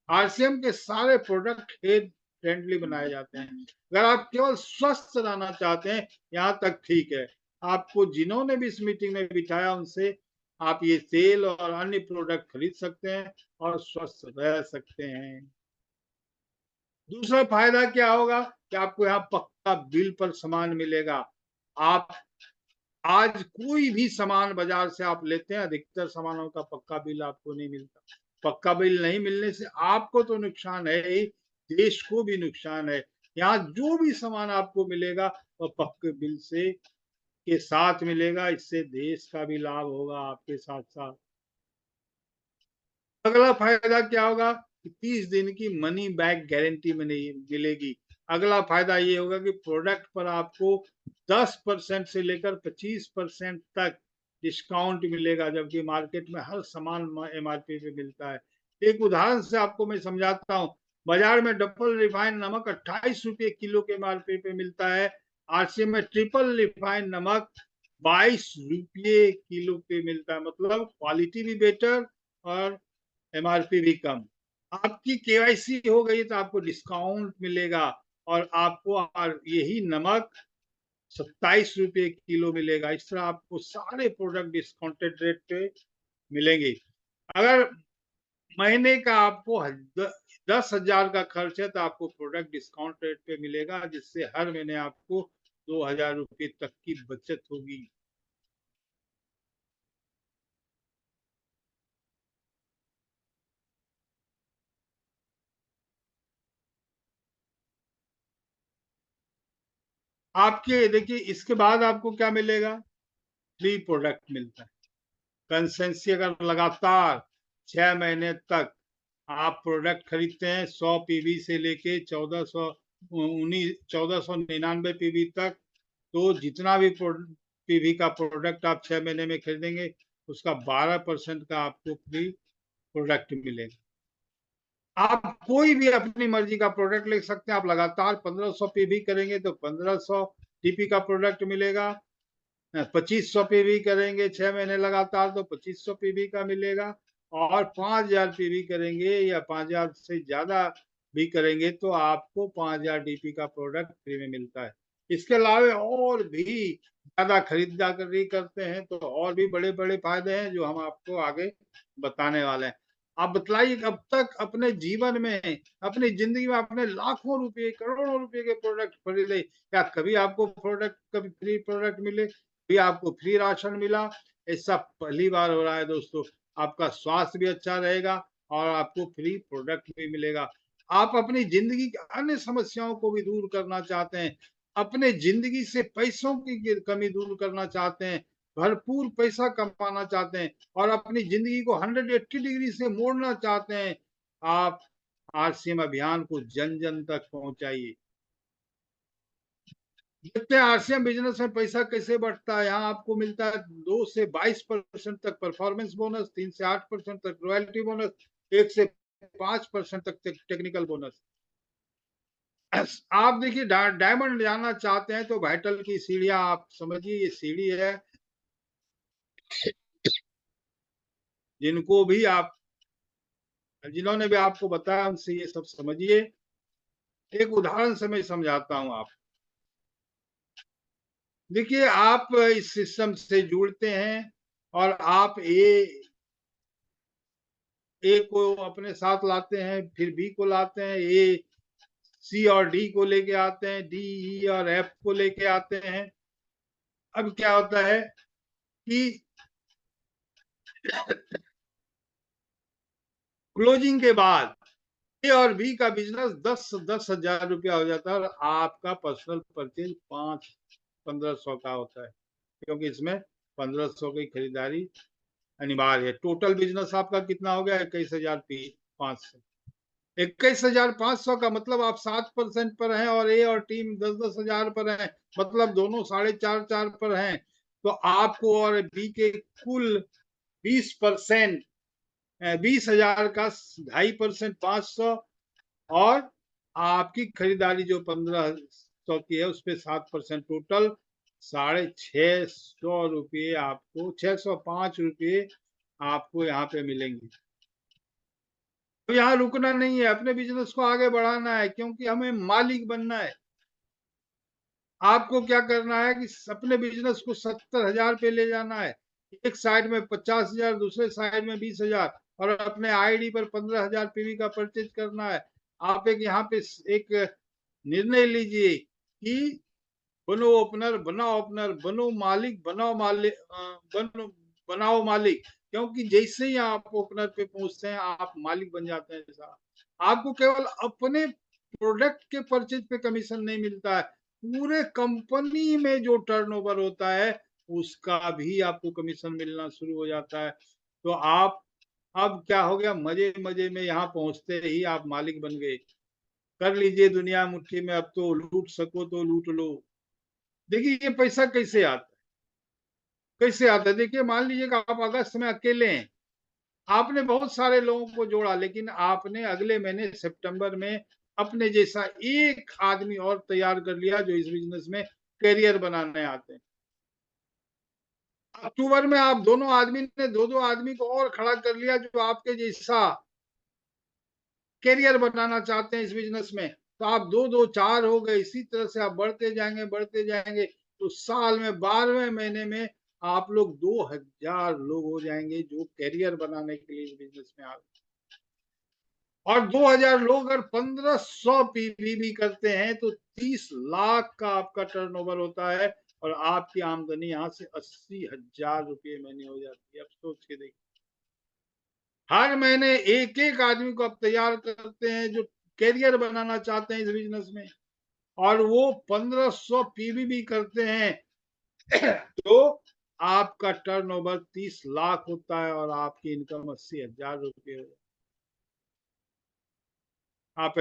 आरसीएम के सारे प्रोडक्ट हेल्थ फ्रेंडली बनाए जाते हैं। अगर आप केवल स्वस्थ रहना चाहते हैं, यहाँ तक ठीक है। आपको जिन्होंने भी इस मीटिंग में बिठाया उनसे आप ये तेल और अन्य प्रोडक्ट खरीद सकते हैं और स्वस्थ रह सकते हैं। दूसरा फायदा क्या होगा कि आपको यहाँ पक्का बिल पर सामान मिलेगा। आप आज कोई भी सामान बाजार से आप लेते हैं, अधिकतर सामानों का पक्का बिल आपको नहीं मिलता। पक्का बिल नहीं मिलने से आपको तो नुकसान है ही, देश को भी नुकसान है। यहाँ जो भी सामान आपको मिलेगा वो पक्के बिल से के साथ मिलेगा, इससे देश का भी लाभ होगा आपके साथ-साथ। अगला फायदा क्या होगा कि 30 दिन की मनी बैक गारंटी मिलेगी। अगला फायदा ये होगा कि प्रोडक्ट पर आपको 10% से लेकर 25% तक डिस्काउंट मिलेगा, जबकि मार्केट में हर सामान एमआरपी पे मिलता है। एक उदाहरण से आपको मैं समझाता हूँ। बाजार में डबल रिफाइंड नमक 28 रुपये किलो के एमआरपी पे मिलता है। आरसीएम में ट्रिपल रिफाइंड नमक 22 रुपये किलो पे मिलता है। मतलब क्वालिटी भी बेटर और एमआरपी भी कम। आपकी केवाईसी हो गई तो आपको डिस्काउंट मिलेगा और आपको यही नमक 27 रुपये किलो मिलेगा। इस तरह आपको सारे प्रोडक्ट डिस्काउंटेड रेट पे मिलेंगे। अगर महीने का आपको 10,000 का खर्च है तो आपको प्रोडक्ट डिस्काउंट रेट पे मिलेगा, जिससे हर महीने आपको 2,000 रुपये तक की बचत होगी। आपके देखिए इसके बाद आपको क्या मिलेगा? फ्री प्रोडक्ट मिलता है। कंसिस्टेंसी अगर लगातार 6 महीने तक आप प्रोडक्ट खरीदते हैं 100 पीवी से लेके 1499 पीवी तक, तो जितना भी पीवी का प्रोडक्ट आप 6 महीने में खरीदेंगे उसका 12% का आपको फ्री प्रोडक्ट मिलेगा। आप कोई भी अपनी मर्जी का प्रोडक्ट ले सकते हैं। आप लगातार 1500 पीवी करेंगे तो 1500 टीपी का प्रोडक्ट मिलेगा। 2500 पीवी करेंगे 6 महीने लगातार तो 2500 पीवी का मिलेगा और 5000 पीवी करेंगे या 5000 से ज़्यादा भी करेंगे तो आपको 5000 डीपी का प्रोडक्ट फ्री में मिलता है। इसके अलावा और भी ज़्यादा खरीदारी करते हैं तो और भी बड़े-बड़े फ़ायदे हैं जो हम आपको आगे बताने वाले हैं। आप बतलाइए अब तक अपने जीवन में, अपनी जिंदगी में आपने लाखों रुपए, करोड़ों रुपए के प्रोडक्ट खरीदे, क्या कभी आपको कभी फ्री प्रोडक्ट मिले, कभी आपको फ्री राशन मिला? ऐसा पहली बार हो रहा है दोस्तों। आपका स्वास्थ्य भी अच्छा रहेगा और आपको फ्री प्रोडक्ट भी मिलेगा। आप अपनी जिंदगी की अन्य समस्याओं को भी दूर करना चाहते हैं, अपने जिंदगी से पैसों की कमी दूर करना चाहते हैं, भरपूर पैसा कमाना चाहते हैं और अपनी जिंदगी को 180 डिग्री से मोड़ना चाहते हैं, आप आरसीएम अभियान को जन जन तक पहुंचाइए। देखते हैं आरसीएम बिजनेस में पैसा कैसे बढ़ता है। यहाँ आपको मिलता है 2 से 22% तक परफॉर्मेंस बोनस, 3 से 8% तक रॉयल्टी बोनस, 1 से 5% तक टेक्निकल बोनस। आप देखिए डायमंड जाना चाहते हैं तो वाइटल की सीढ़ियां आप समझिए, ये सीढ़ी है जिनको भी आप, जिन्होंने भी आपको बताया उनसे ये सब समझिए। एक उदाहरण से मैं समझाता हूं आप। देखिए आप इस सिस्टम से जुड़ते हैं और आप ए को अपने साथ लाते हैं, फिर बी को लाते हैं, ए सी और डी को लेके आते हैं, डी ई और एफ को लेके आते हैं। अब क्या होता है कि क्लोजिंग के बाद ए और बी का बिजनेस 10,000 रुपया हो जाता है और आपका पर्सनल परचेज 5,1500 का होता है, क्योंकि इसमें 1,500 की खरीदारी अनिवार्य है। टोटल बिजनेस आपका कितना हो गया? 21,500। 21,500 का मतलब आप 7% पर हैं और ए और टीम 10,000 पर है, मतलब दोनों 4.5 पर हैं। तो आपको और बी के कुल 20%, 20,000 का 2.5%, 500, और आपकी खरीदारी जो 1,500 की है उस पर 7%, टोटल 650 रुपये आपको, 605 रुपये आपको यहाँ पे मिलेंगे। तो यहाँ रुकना नहीं है, अपने बिजनेस को आगे बढ़ाना है, क्योंकि हमें मालिक बनना है। आपको क्या करना है कि अपने बिजनेस को 70,000 पे ले जाना है। एक साइड में 50,000, दूसरे साइड में 20,000, और अपने आईडी पर 15,000 पीवी का परचेज करना है। आप एक यहाँ पे एक निर्णय लीजिए कि बनो ओपनर, बनाओ ओपनर, बनो मालिक, बनाओ मालिक, बनाओ मालिक। क्योंकि जैसे ही आप ओपनर पे पहुंचते हैं आप मालिक बन जाते हैं। साहब, आपको केवल अपने प्रोडक्ट के परचेज पे कमीशन नहीं मिलता है, पूरे कंपनी में जो टर्नओवर होता है उसका भी आपको कमीशन मिलना शुरू हो जाता है। तो आप, अब क्या हो गया, मजे मजे में यहाँ पहुंचते ही आप मालिक बन गए। कर लीजिए दुनिया मुट्ठी में, अब तो लूट सको तो लूट लो। देखिए ये पैसा कैसे आता है, कैसे आता है। देखिए मान लीजिए कि आप अगस्त में अकेले हैं, आपने बहुत सारे लोगों को जोड़ा, लेकिन आपने अगले महीने सितंबर में अपने जैसा एक आदमी और तैयार कर लिया जो इस बिजनेस में करियर बनाने आते हैं। अक्टूबर में आप दोनों आदमी ने दो दो आदमी को और खड़ा कर लिया जो आपके जैसा करियर बनाना चाहते हैं इस बिजनेस में। तो आप दो दो चार हो गए, इसी तरह से आप बढ़ते जाएंगे, बढ़ते जाएंगे। तो साल में 12वें महीने में आप लोग 2,000 लोग हो जाएंगे जो करियर बनाने के लिए इस बिजनेस में आ गए। और 2,000 लोग अगर 1,500 पीवी करते हैं तो 30 लाख का आपका टर्नओवर होता है और आपकी आमदनी यहाँ से 80,000 रुपये महीने हो जाती है। अब सोच के देखिए, हर महीने एक एक आदमी को आप तैयार करते हैं जो करियर बनाना चाहते हैं इस बिजनेस में, और वो 1,500 पीवी भी करते हैं तो आपका टर्नओवर 30 लाख होता है और आपकी इनकम 80,000 रुपये हो। आप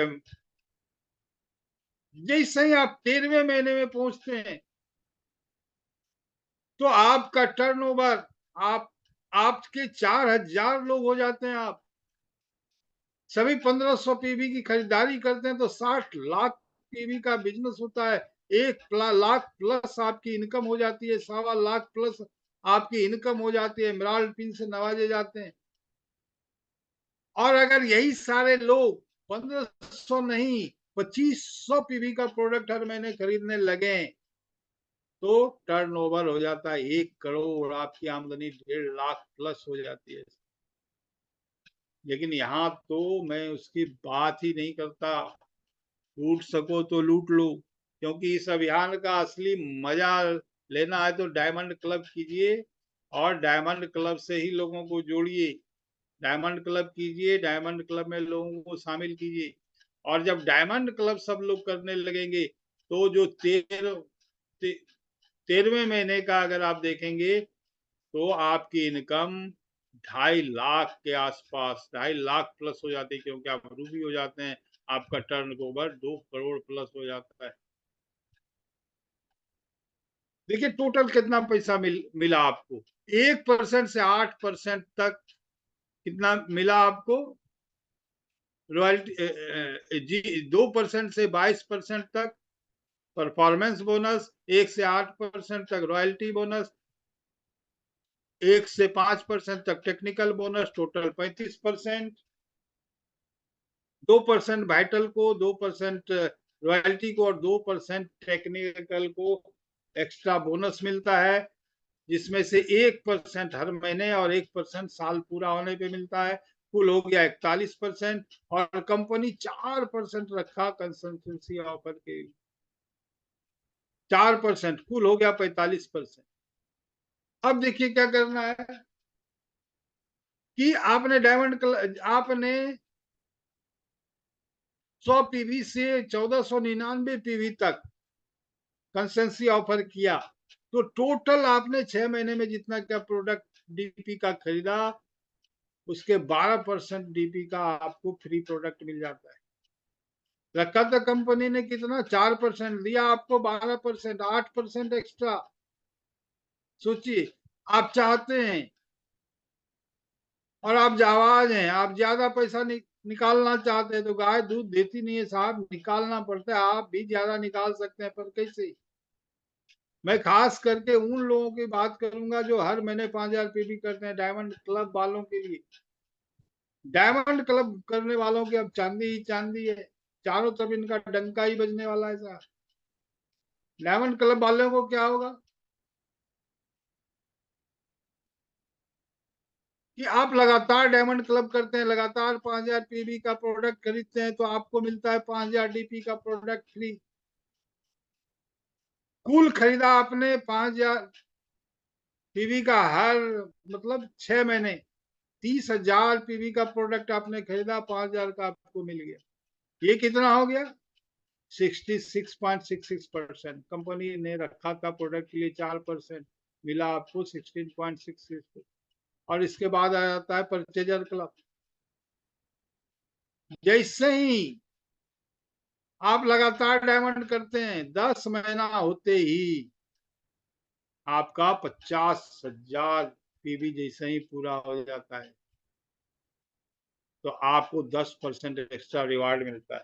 जैसे ही आप 13वें महीने में पहुंचते हैं तो आपका टर्नओवर, आप आपके 4,000 लोग हो जाते हैं। आप सभी 1,500 पीवी की खरीदारी करते हैं तो 60 लाख पीवी का बिजनेस होता है। 1 लाख प्लस आपकी इनकम हो जाती है, 1.25 लाख प्लस आपकी इनकम हो जाती है, इमराल्ड पिन से नवाजे जाते हैं। और अगर यही सारे लोग 1,500 नहीं 2,500 पीवी का प्रोडक्ट हर महीने खरीदने लगे तो टर्नओवर हो जाता है 1 करोड़, आपकी आमदनी 1.5 लाख प्लस हो जाती है। लेकिन यहाँ तो मैं उसकी बात ही नहीं करता। लूट सको तो लूट लो, क्योंकि इस अभियान का असली मजा लेना है तो डायमंड क्लब कीजिए और डायमंड क्लब से ही लोगों को जोड़िए। डायमंड क्लब कीजिए, डायमंड क्लब में लोगों को शामिल कीजिए, और जब डायमंड क्लब सब लोग करने लगेंगे तो जो 13वें महीने का अगर आप देखेंगे तो आपकी इनकम 2.5 लाख के आसपास, 2.5 लाख प्लस हो जाती है, क्योंकि आप रूबी हो जाते हैं, आपका टर्न ओवर 2 करोड़ प्लस हो जाता है। देखिए टोटल कितना पैसा मिला आपको। 1% से 8% तक कितना मिला आपको रॉयल्टी जी। 2% से 22% तक परफॉर्मेंस बोनस, 1 से 8% तक रॉयल्टी बोनस, 1 से 5% तक टेक्निकल बोनस, टोटल 35%। 2% वाइटल को, 2% रॉयल्टी को और 2% टेक्निकल को एक्स्ट्रा बोनस मिलता है, जिसमें से 1% हर महीने और 1% साल पूरा होने पे मिलता है। कुल हो गया 41%। और कंपनी 4% रखा कंसल्टेंसी ऑफर के, 4%, कुल हो गया 45%। अब देखिए क्या करना है कि आपने 100 पीवी से 1499 पीवी तक कंसल्टेंसी ऑफर किया, तो टोटल आपने 6 महीने में जितना क्या प्रोडक्ट डीपी का खरीदा, उसके 12% डीपी का आपको फ्री प्रोडक्ट मिल जाता है। रखा था कंपनी ने कितना, 4%, दिया आपको 12%, 8% एक्स्ट्रा। सोचिए, आप चाहते हैं और आप जाबाज हैं, आप ज्यादा पैसा निकालना चाहते हैं, तो गाय दूध देती नहीं है साहब, निकालना पड़ता है। आप भी ज्यादा निकाल सकते हैं, पर कैसे? मैं खास करके उन लोगों की बात करूंगा जो हर महीने 5,000 पीवी करते हैं, डायमंड क्लब वालों के लिए। डायमंड क्लब करने वालों की अब चांदी ही चांदी है, चारों तरफ इनका डंका ही बजने वाला है साहब। डायमंड क्लब वालों को क्या होगा कि आप लगातार डायमंड क्लब करते हैं, लगातार 5,000 पीवी का प्रोडक्ट खरीदते हैं, तो आपको मिलता है 5,000 डीपी का प्रोडक्ट फ्री। कुल खरीदा आपने 5,000 पीवी का, हर मतलब 6 महीने 30,000 पीवी का प्रोडक्ट आपने खरीदा, 5,000 का आपको मिल गया। ये कितना हो गया? 66.66%। कंपनी ने रखा था प्रोडक्ट के लिए 4%, मिला आपको 16.66। और इसके बाद आ जाता है परचेजर क्लब। जैसे ही आप लगातार डायमंड करते हैं, 10 महीना होते ही आपका 50,000 पीवी जैसे ही पूरा हो जाता है, तो आपको 10% एक्स्ट्रा रिवार्ड मिलता है।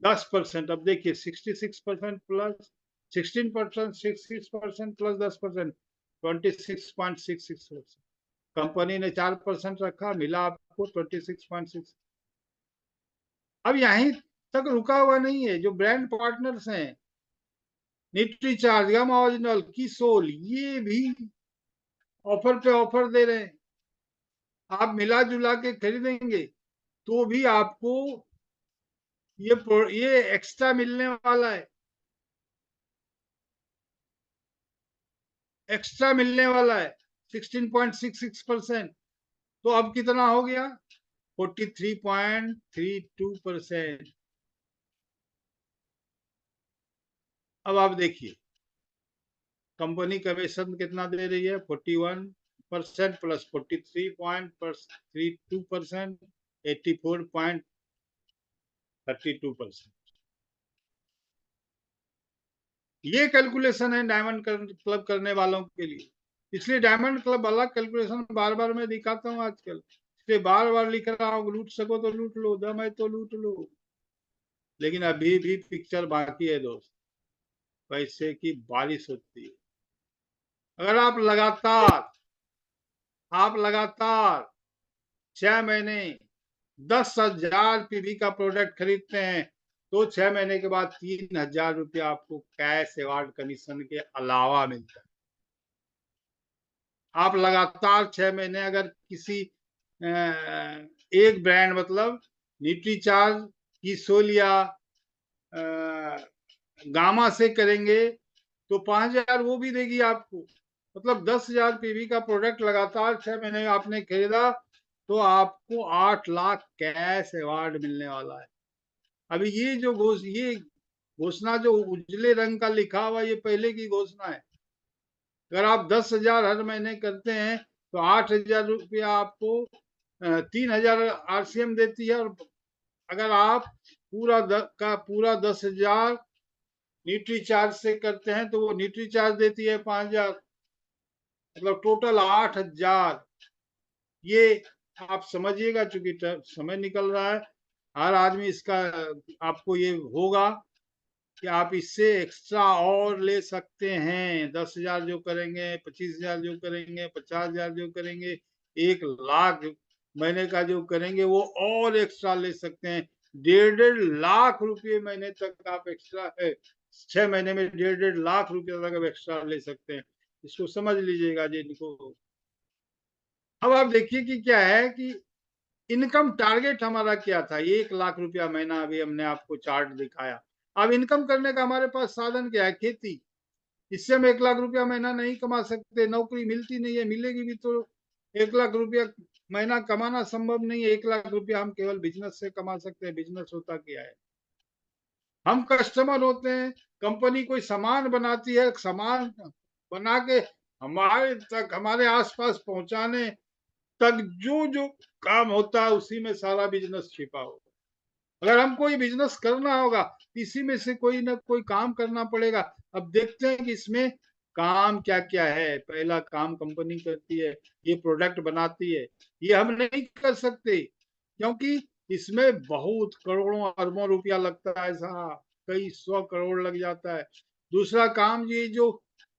10%। अब देखिए 66% प्लस 16%, 66% प्लस 10%, 26.66%। कंपनी ने 4% रखा, मिला आपको 26.6। अब यहीं तक रुका हुआ नहीं है, जो ब्रांड पार्टनर्स हैं, न्यूट्री चार्ज, गम ओरिजिनल, किसोल, ये भी ऑफर पे ऑफर दे रहे हैं। आप मिला जुला के खरीदेंगे तो भी आपको ये एक्स्ट्रा मिलने वाला है, एक्स्ट्रा मिलने वाला है 16.66%। तो अब कितना हो गया? 43.32%। अब आप देखिए कंपनी कमीशन कितना दे रही है, 41% प्लस 43.32%, 84.32%। ये कैलकुलेशन है डायमंड क्लब करने वालों के लिए। इसलिए डायमंड क्लब अलग कैलकुलेशन बार बार मैं दिखाता हूँ आजकल, इसलिए बार बार लिख रहा हूँ, लूट सको तो लूट लो, दम है तो लूट लो। लेकिन अभी भी पिक्चर बाकी है दोस्त, पैसे की बारिश होती है। अगर आप लगातार 6 महीने 10,000 पीवी का प्रोडक्ट खरीदते हैं, तो 6 महीने के बाद 3,000 रुपया आपको कैश अवार्ड कमीशन के अलावा मिलता है। आप लगातार 6 महीने अगर किसी एक ब्रांड मतलब न्यूट्रीचार्ज की सोलिया गामा से करेंगे तो 5,000 वो भी देगी आपको। मतलब 10,000 पीवी का प्रोडक्ट लगातार 6 महीने आपने खरीदा तो आपको 8 लाख कैश अवार्ड मिलने वाला है। अभी ये घोषणा जो उजले रंग का लिखा हुआ ये पहले की घोषणा है। अगर आप 10,000 हर महीने करते हैं तो 8,000 रुपया आपको 3,000 आरसीएम देती है। और अगर आप पूरा 10,000 न्यूट्री चार्ज से करते हैं तो वो न्यूट्री चार्ज देती है 5,000, मतलब टोटल 8,000। ये आप समझिएगा, चूंकि समय निकल रहा है, हर आदमी इसका आपको ये होगा कि आप इससे एक्स्ट्रा और ले सकते हैं। 10,000 जो करेंगे, 25,000 जो करेंगे, 50,000 जो करेंगे, 1,00,000 महीने का जो करेंगे वो और एक्स्ट्रा ले सकते हैं। 1.5 रुपये महीने तक आप एक्स्ट्रा 6 महीने में 1.5 रुपये तक आप एक्स्ट्रा ले सकते हैं। इसको समझ लीजिएगा जी इनको। अब आप देखिए कि क्या है कि इनकम टारगेट हमारा क्या था, 1,00,000 रुपया महीना। अभी हमने आपको चार्ट दिखाया। अब इनकम करने का हमारे पास साधन क्या है? खेती। इससे हम 1,00,000 रुपया महीना नहीं कमा सकते, नौकरी मिलती नहीं है, मिलेगी भी तो 1,00,000 रुपया महीना कमाना संभव नहीं है। 1,00,000 रुपया हम केवल बिजनेस से कमा सकते हैं। बिजनेस होता क्या है? हम कस्टमर होते हैं, कंपनी कोई सामान बनाती है, सामान बना के हमारे तक, हमारे आसपास पहुंचाने तक जो जो काम होता है उसी में सारा बिजनेस छिपा होगा। अगर हमको ये बिजनेस करना होगा इसी में से कोई ना कोई काम करना पड़ेगा। अब देखते हैं कि इसमें काम क्या क्या है। पहला काम कंपनी करती है, ये प्रोडक्ट बनाती है। ये हम नहीं कर सकते क्योंकि इसमें बहुत करोड़ों अरबों रुपया लगता है साहब, कई 100 करोड़ लग जाता है। दूसरा काम ये जो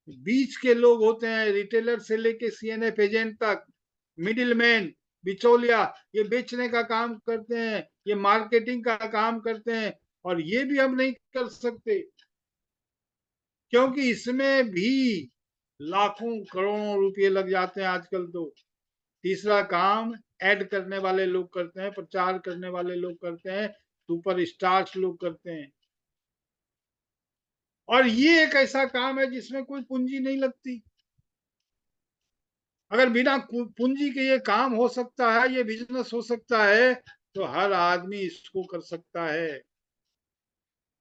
बीच के लोग होते हैं, रिटेलर से लेके सीएनएफ एजेंट तक, मिडिल मैन, बिचौलिया, ये बेचने का काम करते हैं, ये मार्केटिंग का काम करते हैं, और ये भी हम नहीं कर सकते क्योंकि इसमें भी लाखों करोड़ों रुपए लग जाते हैं आजकल तो। तीसरा काम ऐड करने वाले लोग करते हैं, प्रचार करने वाले लोग करते हैं, सुपर स्टार्स लोग करते हैं। और ये एक ऐसा काम है जिसमें कोई पूंजी नहीं लगती। अगर बिना पूंजी के ये काम हो सकता है, ये बिजनेस हो सकता है, तो हर आदमी इसको कर सकता है।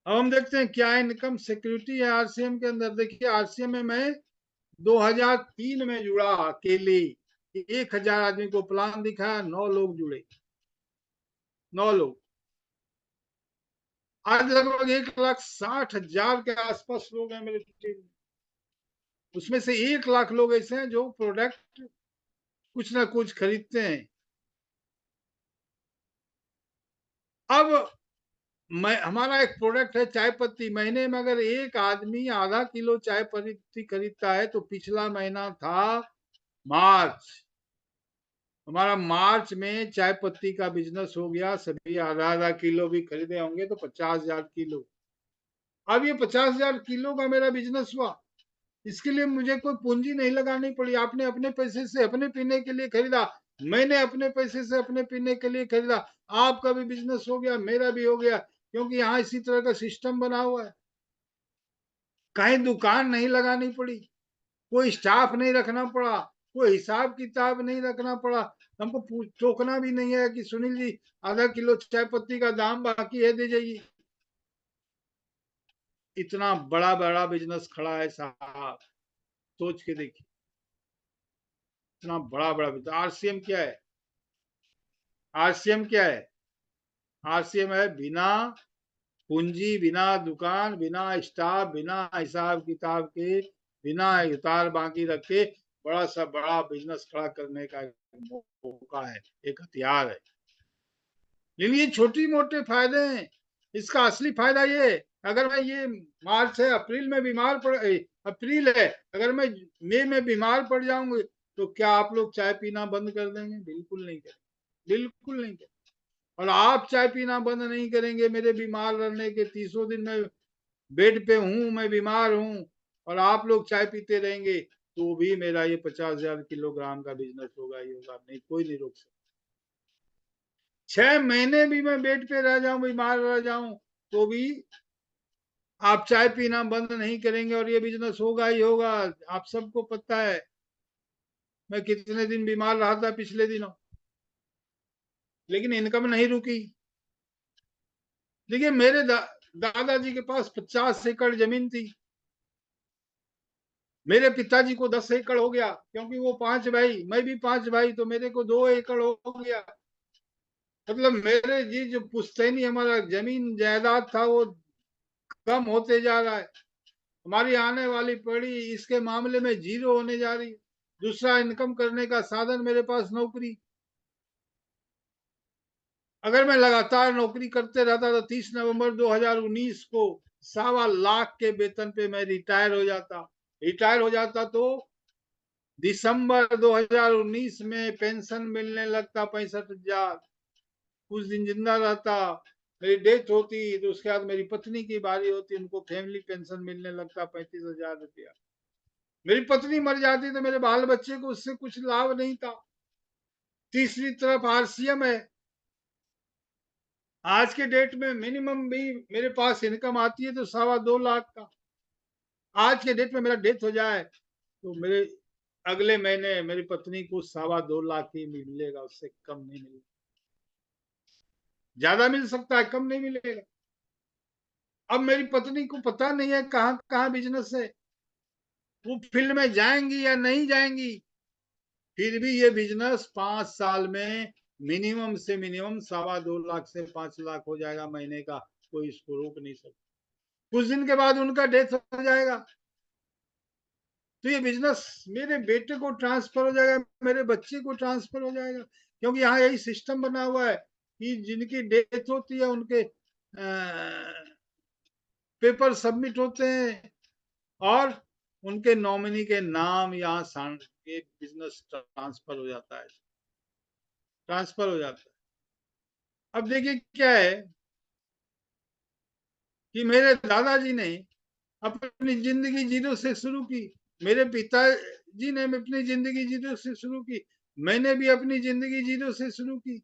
अब हम देखते हैं क्या इनकम सिक्योरिटी है आरसीएम के अंदर। देखिए आरसीएम में मैं 2003 में जुड़ा अकेले, 1,000 आदमी को प्लान दिखाया, 9 लोग जुड़े, 9 लोग। आज लगभग 1,60,000 के आसपास लोग हैं मेरे टीम में। उसमें से 1,00,000 लोग ऐसे हैं जो प्रोडक्ट कुछ ना कुछ खरीदते हैं। अब हमारा एक प्रोडक्ट है चाय पत्ती। महीने में अगर एक आदमी आधा किलो चाय पत्ती खरीदता है तो पिछला महीना था मार्च, हमारा मार्च में चाय पत्ती का बिजनेस हो गया। सभी आधा आधा किलो भी खरीदे होंगे तो 50,000 किलो। अब ये 50,000 किलो का मेरा बिजनेस हुआ। इसके लिए मुझे कोई पूंजी नहीं लगानी पड़ी। आपने अपने पैसे से अपने पीने के लिए खरीदा, मैंने अपने पैसे से अपने पीने के लिए खरीदा। आपका भी बिजनेस हो गया, मेरा भी हो गया, क्योंकि यहाँ इसी तरह का सिस्टम बना हुआ है। कहीं दुकान नहीं लगानी पड़ी, कोई स्टाफ नहीं रखना पड़ा, कोई हिसाब किताब नहीं रखना पड़ा। हमको टोकना भी नहीं है कि सुनील जी आधा किलो चाय पत्ती का दाम बाकी है, दे जाइए। इतना बड़ा बड़ा बिजनेस खड़ा है साहब, सोच के देखिए, इतना बड़ा बड़ा बिजनेस। आरसीएम क्या है? आरसीएम क्या है? आरसीएम है बिना पूंजी, बिना दुकान, बिना स्टाफ, बिना हिसाब किताब के, बिना उतार बाकी रखे बड़ा सा बड़ा बिजनेस खड़ा करने का मौका है, एक हथियार है। लेकिन ये छोटी मोटे फायदे हैं। इसका असली फायदा ये, अगर मैं ये मार्च है, अप्रैल में बीमार पड़ अप्रैल है, अगर मैं मई में बीमार पड़ जाऊंगी तो क्या आप लोग चाय पीना बंद कर देंगे? बिल्कुल नहीं करेंगे, बिल्कुल नहीं करेंगे। और आप चाय पीना बंद नहीं करेंगे, मेरे बीमार रहने के 30 दिन में बेड पे हूं, मैं बीमार हूं, और आप लोग चाय पीते रहेंगे तो भी मेरा ये 50,000 किलोग्राम का बिजनेस होगा ही होगा। नहीं, कोई नहीं रोक सकता। 6 महीने भी मैं बेड पे रह जाऊं, बीमार रह जाऊं, तो भी आप चाय पीना बंद नहीं करेंगे और ये बिजनेस होगा ही होगा। आप सबको पता है मैं कितने दिन बीमार रहा था पिछले दिनों, लेकिन इनकम नहीं रुकी। देखिए मेरे दादाजी के पास 50 एकड़ जमीन थी, मेरे पिताजी को 10 एकड़ हो गया, क्योंकि वो 5 भाई, मैं भी 5 भाई, तो मेरे को 2 एकड़ हो गया। मतलब मेरे जी जो पुश्तैनी हमारा जमीन जायदाद था वो कम होते जा रहा है। हमारी आने वाली पीढ़ी इसके मामले में जीरो होने जा रही है। दूसरा इनकम करने का साधन मेरे पास नौकरी। अगर मैं लगातार नौकरी करते रहता तो 30 नवंबर 2019 को 1.25 लाख के वेतन पे मैं रिटायर हो जाता। रिटायर हो जाता तो दिसंबर 2019 में पेंशन मिलने लगता 65,000। कुछ दिन जिंदा रहता, मेरी डेथ होती तो उसके बाद मेरी पत्नी की बारी होती, उनको फैमिली पेंशन मिलने लगता 35,000 रुपया। मेरी पत्नी मर जाती तो मेरे बाल बच्चे को उससे कुछ लाभ नहीं था। तीसरी तरफ आरसीएम है। आज के डेट में मिनिमम भी मेरे पास इनकम आती है तो 2.25 लाख का। आज के डेट में मेरा डेथ हो जाए तो मेरे अगले महीने मेरी पत्नी को 2.25 लाख ही मिलेगा, उससे कम नहीं मिलेगा। ज्यादा मिल सकता है, कम नहीं मिलेगा। अब मेरी पत्नी को पता नहीं है कहाँ कहाँ बिजनेस है, वो फील्ड में जाएंगी या नहीं जाएंगी। फिर भी ये बिजनेस 5 साल में मिनिमम से मिनिमम 2.25 लाख से 5 लाख हो जाएगा महीने का। कोई इसको रोक नहीं सकता। कुछ दिन के बाद उनका डेथ हो जाएगा तो ये बिजनेस मेरे बेटे को ट्रांसफर हो जाएगा, मेरे बच्चे को ट्रांसफर हो जाएगा। क्योंकि यहाँ यही सिस्टम बना हुआ है कि जिनकी डेथ होती है उनके पेपर सबमिट होते हैं और उनके नॉमिनी के नाम यहाँ के बिजनेस ट्रांसफर हो जाता है, ट्रांसफर हो जाता है। अब देखिए क्या है कि मेरे दादाजी ने अपनी जिंदगी जीरो से शुरू की, मेरे पिताजी ने अपनी जिंदगी जीरो से शुरू की, मैंने भी अपनी जिंदगी जीरो से शुरू की।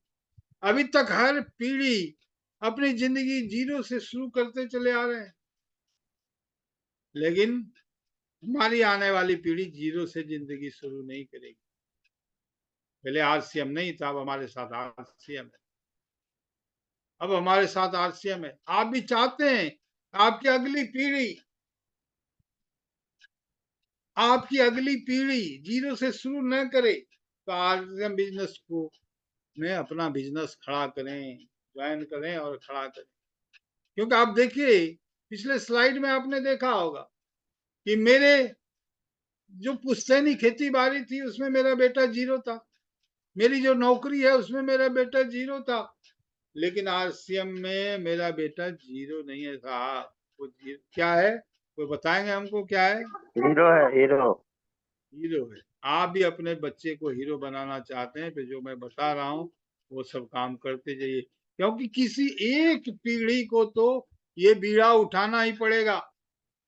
अभी तक हर पीढ़ी अपनी जिंदगी जीरो से शुरू करते चले आ रहे हैं, लेकिन हमारी आने वाली पीढ़ी जीरो से जिंदगी शुरू नहीं करेगी। पहले आरसीएम नहीं था, अब हमारे साथ आरसीएम है। अब हमारे साथ आरसीएम है। आप भी चाहते हैं आपकी अगली पीढ़ी जीरो से शुरू न करे, तो आरसीएम बिजनेस को में अपना बिजनेस खड़ा करें, ज्वाइन करें और खड़ा करें। क्योंकि आप देखिए पिछले स्लाइड में आपने देखा होगा कि मेरे जो पुश्तैनी खेती बाड़ी थी उसमें मेरा बेटा जीरो था, मेरी जो नौकरी है उसमें मेरा बेटा जीरो था, लेकिन आरसीएम में मेरा बेटा जीरो नहीं है साहब। वो क्या है, कोई बताएंगे हमको क्या है? हीरो है, हीरो। हीरो है। आप भी अपने बच्चे को हीरो बनाना चाहते हैं तो जो मैं बता रहा हूँ वो सब काम करते जाइए, क्योंकि किसी एक पीढ़ी को तो ये बीड़ा उठाना ही पड़ेगा,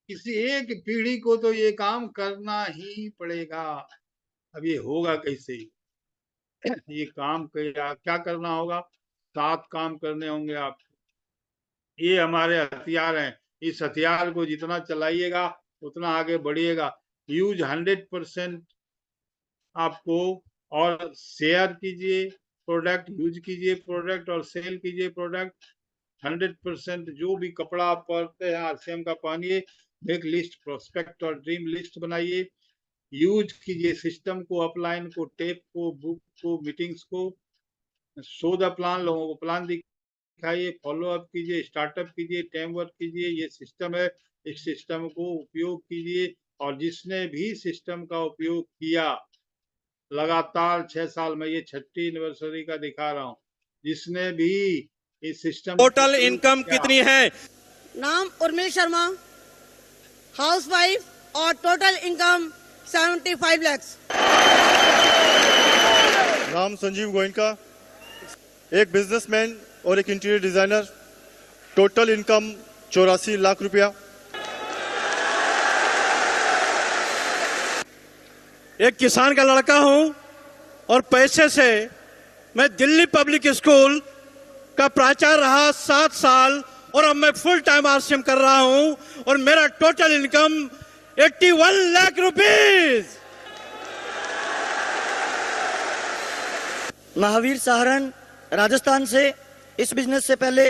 किसी एक पीढ़ी को तो ये काम करना ही पड़ेगा। अब ये होगा कैसे? ये काम क्या करना होगा? 7 काम करने होंगे आपको। ये हमारे हथियार हैं, इस हथियार को जितना चलाइएगा उतना आगे बढ़िएगा। यूज 100% आपको, और शेयर कीजिए प्रोडक्ट, यूज कीजिए प्रोडक्ट और सेल कीजिए प्रोडक्ट 100%। जो भी कपड़ा आप पहनते हैं आरसीएम का पहनिए। एक लिस्ट, प्रोस्पेक्ट और ड्रीम लिस्ट बनाइए, यूज कीजिए सिस्टम को, अपलाइन को, टेप को, बुक को, मीटिंग्स को। शो द प्लान, लोगों को प्लान दिखाइए, फॉलो अप कीजिए, स्टार्टअप कीजिए, टाइम वर्क कीजिए। ये सिस्टम है, इस सिस्टम को उपयोग कीजिए। और जिसने भी सिस्टम का उपयोग किया लगातार 6 साल में, ये 6ठी एनिवर्सरी का दिखा रहा हूँ, जिसने भी इस सिस्टम टोटल इनकम कितनी है? नाम उर्मिल शर्मा, हाउसवाइफ, और टोटल इनकम 75 लाख। नाम संजीव गोयनका, एक बिजनेसमैन और एक interior designer, total income 84 lakh रुपया। एक किसान का लड़का हूं और पैसे से मैं दिल्ली पब्लिक स्कूल का प्राचार्य रहा 7 साल और अब मैं फुल टाइम आरसीएम कर रहा हूं और मेरा total income 81 lakh rupees. Mahavir Saharan Rajasthan से इस बिजनेस से पहले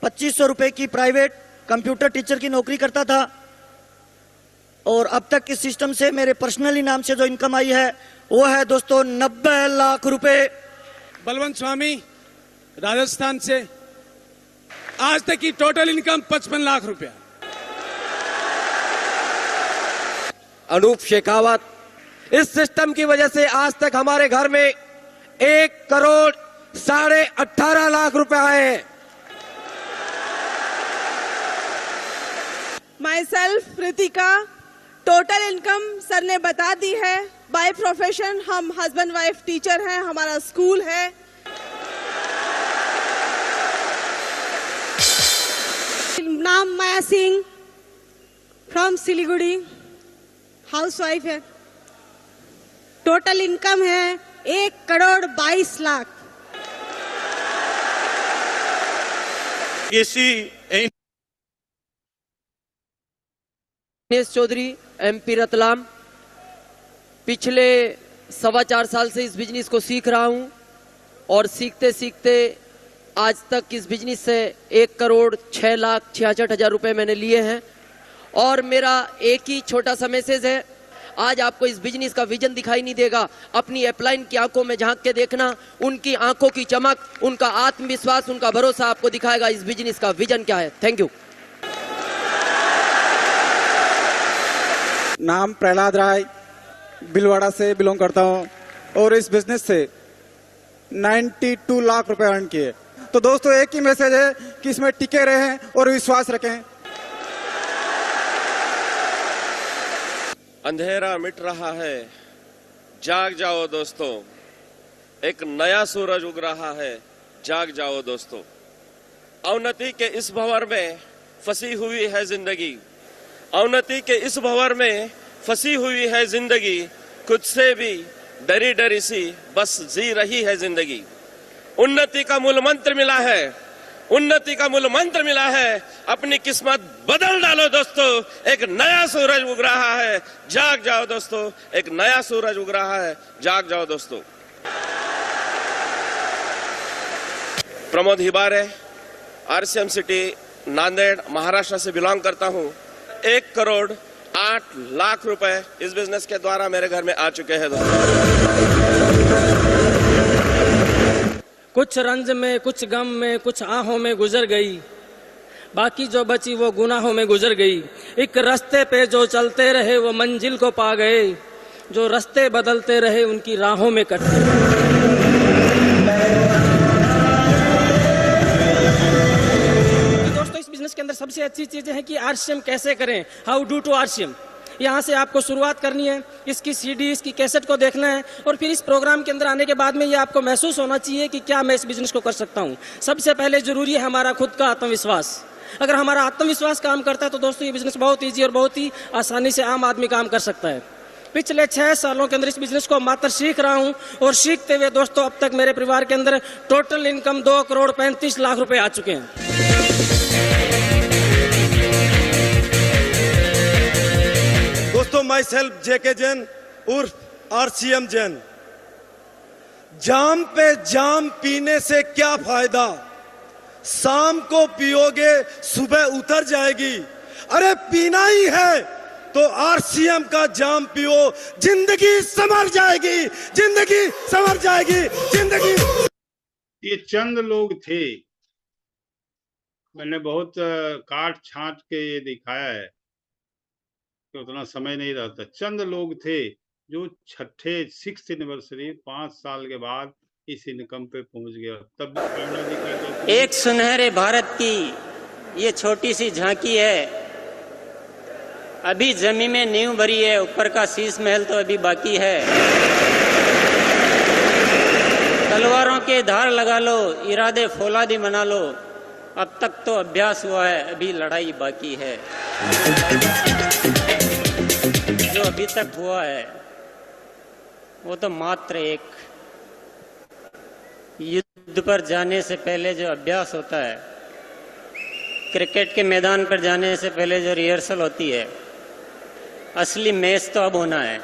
2500 रुपए की प्राइवेट कंप्यूटर टीचर की नौकरी करता था और अब तक इस सिस्टम से मेरे पर्सनल इनाम से जो इनकम आई है वो है दोस्तों 90 लाख रुपए। बलवंत स्वामी राजस्थान से आज तक की टोटल इनकम 55 लाख रुपया। अनूप शेखावत इस सिस्टम की वजह से आज तक हमारे घर में 1 करोड़ 18.5 लाख रुपए आए हैं। Myself Ritika, total income sir ने बता दी है। बाय प्रोफेशन हम हस्बैंड वाइफ टीचर हैं, हमारा स्कूल है। नाम Maya Singh, from Siliguri, housewife है। टोटल इनकम है 1 करोड़ 22 लाख। किसी दिनेश चौधरी, एमपी रतलाम। पिछले 4.25 साल से इस बिजनेस को सीख रहा हूं और सीखते सीखते आज तक इस बिजनेस से 1 करोड़ 6,66,000 रुपए मैंने लिए हैं। और मेरा एक ही छोटा सा मैसेज है, आज आपको इस बिजनेस का विजन दिखाई नहीं देगा, अपनी अपलाइन की आंखों में झांक के देखना, उनकी आंखों की चमक, उनका आत्मविश्वास, उनका भरोसा आपको दिखाएगा इस बिजनेस का विजन क्या है। Thank you. नाम प्रहलाद राय, भिलवाड़ा से बिलोंग करता हूं और इस बिजनेस से 92 लाख रुपए अर्न किए। तो दोस्तों एक ही मैसेज है कि इसमें टिके रहें और विश्वास रखें। अंधेरा मिट रहा है, जाग जाओ दोस्तों, एक नया सूरज उग रहा है, जाग जाओ दोस्तों। अवनति के इस भंवर में फंसी हुई है जिंदगी, अवनति के इस भंवर में फंसी हुई है जिंदगी, खुद से भी डरी डरी सी बस जी रही है जिंदगी। उन्नति का मूल मंत्र मिला है, उन्नति का मूल मंत्र मिला है, अपनी किस्मत बदल डालो दोस्तों, एक नया सूरज उग रहा है, जाग जाओ दोस्तों, एक नया सूरज उग रहा है, जाग जाओ दोस्तों। प्रमोद हिबारे, आरसीएम सिटी, नांदेड़, महाराष्ट्र से बिलोंग करता हूं। 1 करोड़ 8 लाख रुपए इस बिजनेस के द्वारा मेरे घर में आ चुके हैं दोस्तों। कुछ रंज में, कुछ गम में, कुछ आहों में गुजर गई, बाकी जो बची वो गुनाहों में गुजर गई। एक रास्ते पे जो चलते रहे वो मंजिल को पा गए, जो रास्ते बदलते रहे उनकी राहों में कट गए। दोस्तों इस बिजनेस के अंदर सबसे अच्छी चीज है कि आरसीएम कैसे करें, हाउ डू टू आरसीएम। यहाँ से आपको शुरुआत करनी है, इसकी सीडी, इसकी कैसेट को देखना है और फिर इस प्रोग्राम के अंदर आने के बाद में ये आपको महसूस होना चाहिए कि क्या मैं इस बिजनेस को कर सकता हूँ। सबसे पहले जरूरी है हमारा खुद का आत्मविश्वास। अगर हमारा आत्मविश्वास काम करता है तो दोस्तों ये बिजनेस बहुत ईजी और बहुत ही आसानी से आम आदमी काम कर सकता है। पिछले 6 सालों के अंदर इस बिजनेस को मात्र सीख रहा हूँ और सीखते हुए दोस्तों अब तक मेरे परिवार के अंदर टोटल इनकम 2 करोड़ 35 लाख रुपए आ चुके हैं। दोस्तों माई सेल्फ जेके जैन उर्फ आरसीएम जैन। जाम पे जाम पीने से क्या फायदा, शाम को पियोगे सुबह उतर जाएगी। अरे पीना ही है तो आरसीएम का जाम पियो, जिंदगी संवर जाएगी, जिंदगी संवर जाएगी, जिंदगी। ये चंद लोग थे, मैंने बहुत काट छांट के ये दिखाया है, उतना समय नहीं रहता। चंद लोग थे जो छठे 6th एनिवर्सरी 5 साल के बाद इस इनकम पे पहुंच गया। तब एक सुनहरे भारत की ये छोटी सी झांकी है, अभी जमीन में नींव भरी है, ऊपर का शीश महल तो अभी बाकी है। तलवारों के धार लगा लो, इरादे फौलादी बना लो, अब तक तो अभ्यास हुआ है, अभी लड़ाई बाकी है। जो अभी तक हुआ है वो तो मात्र एक युद्ध युद्ध पर जाने से पहले जो अभ्यास होता है, क्रिकेट के मैदान पर जाने से पहले जो रिहर्सल होती है, असली मैच तो अब होना है।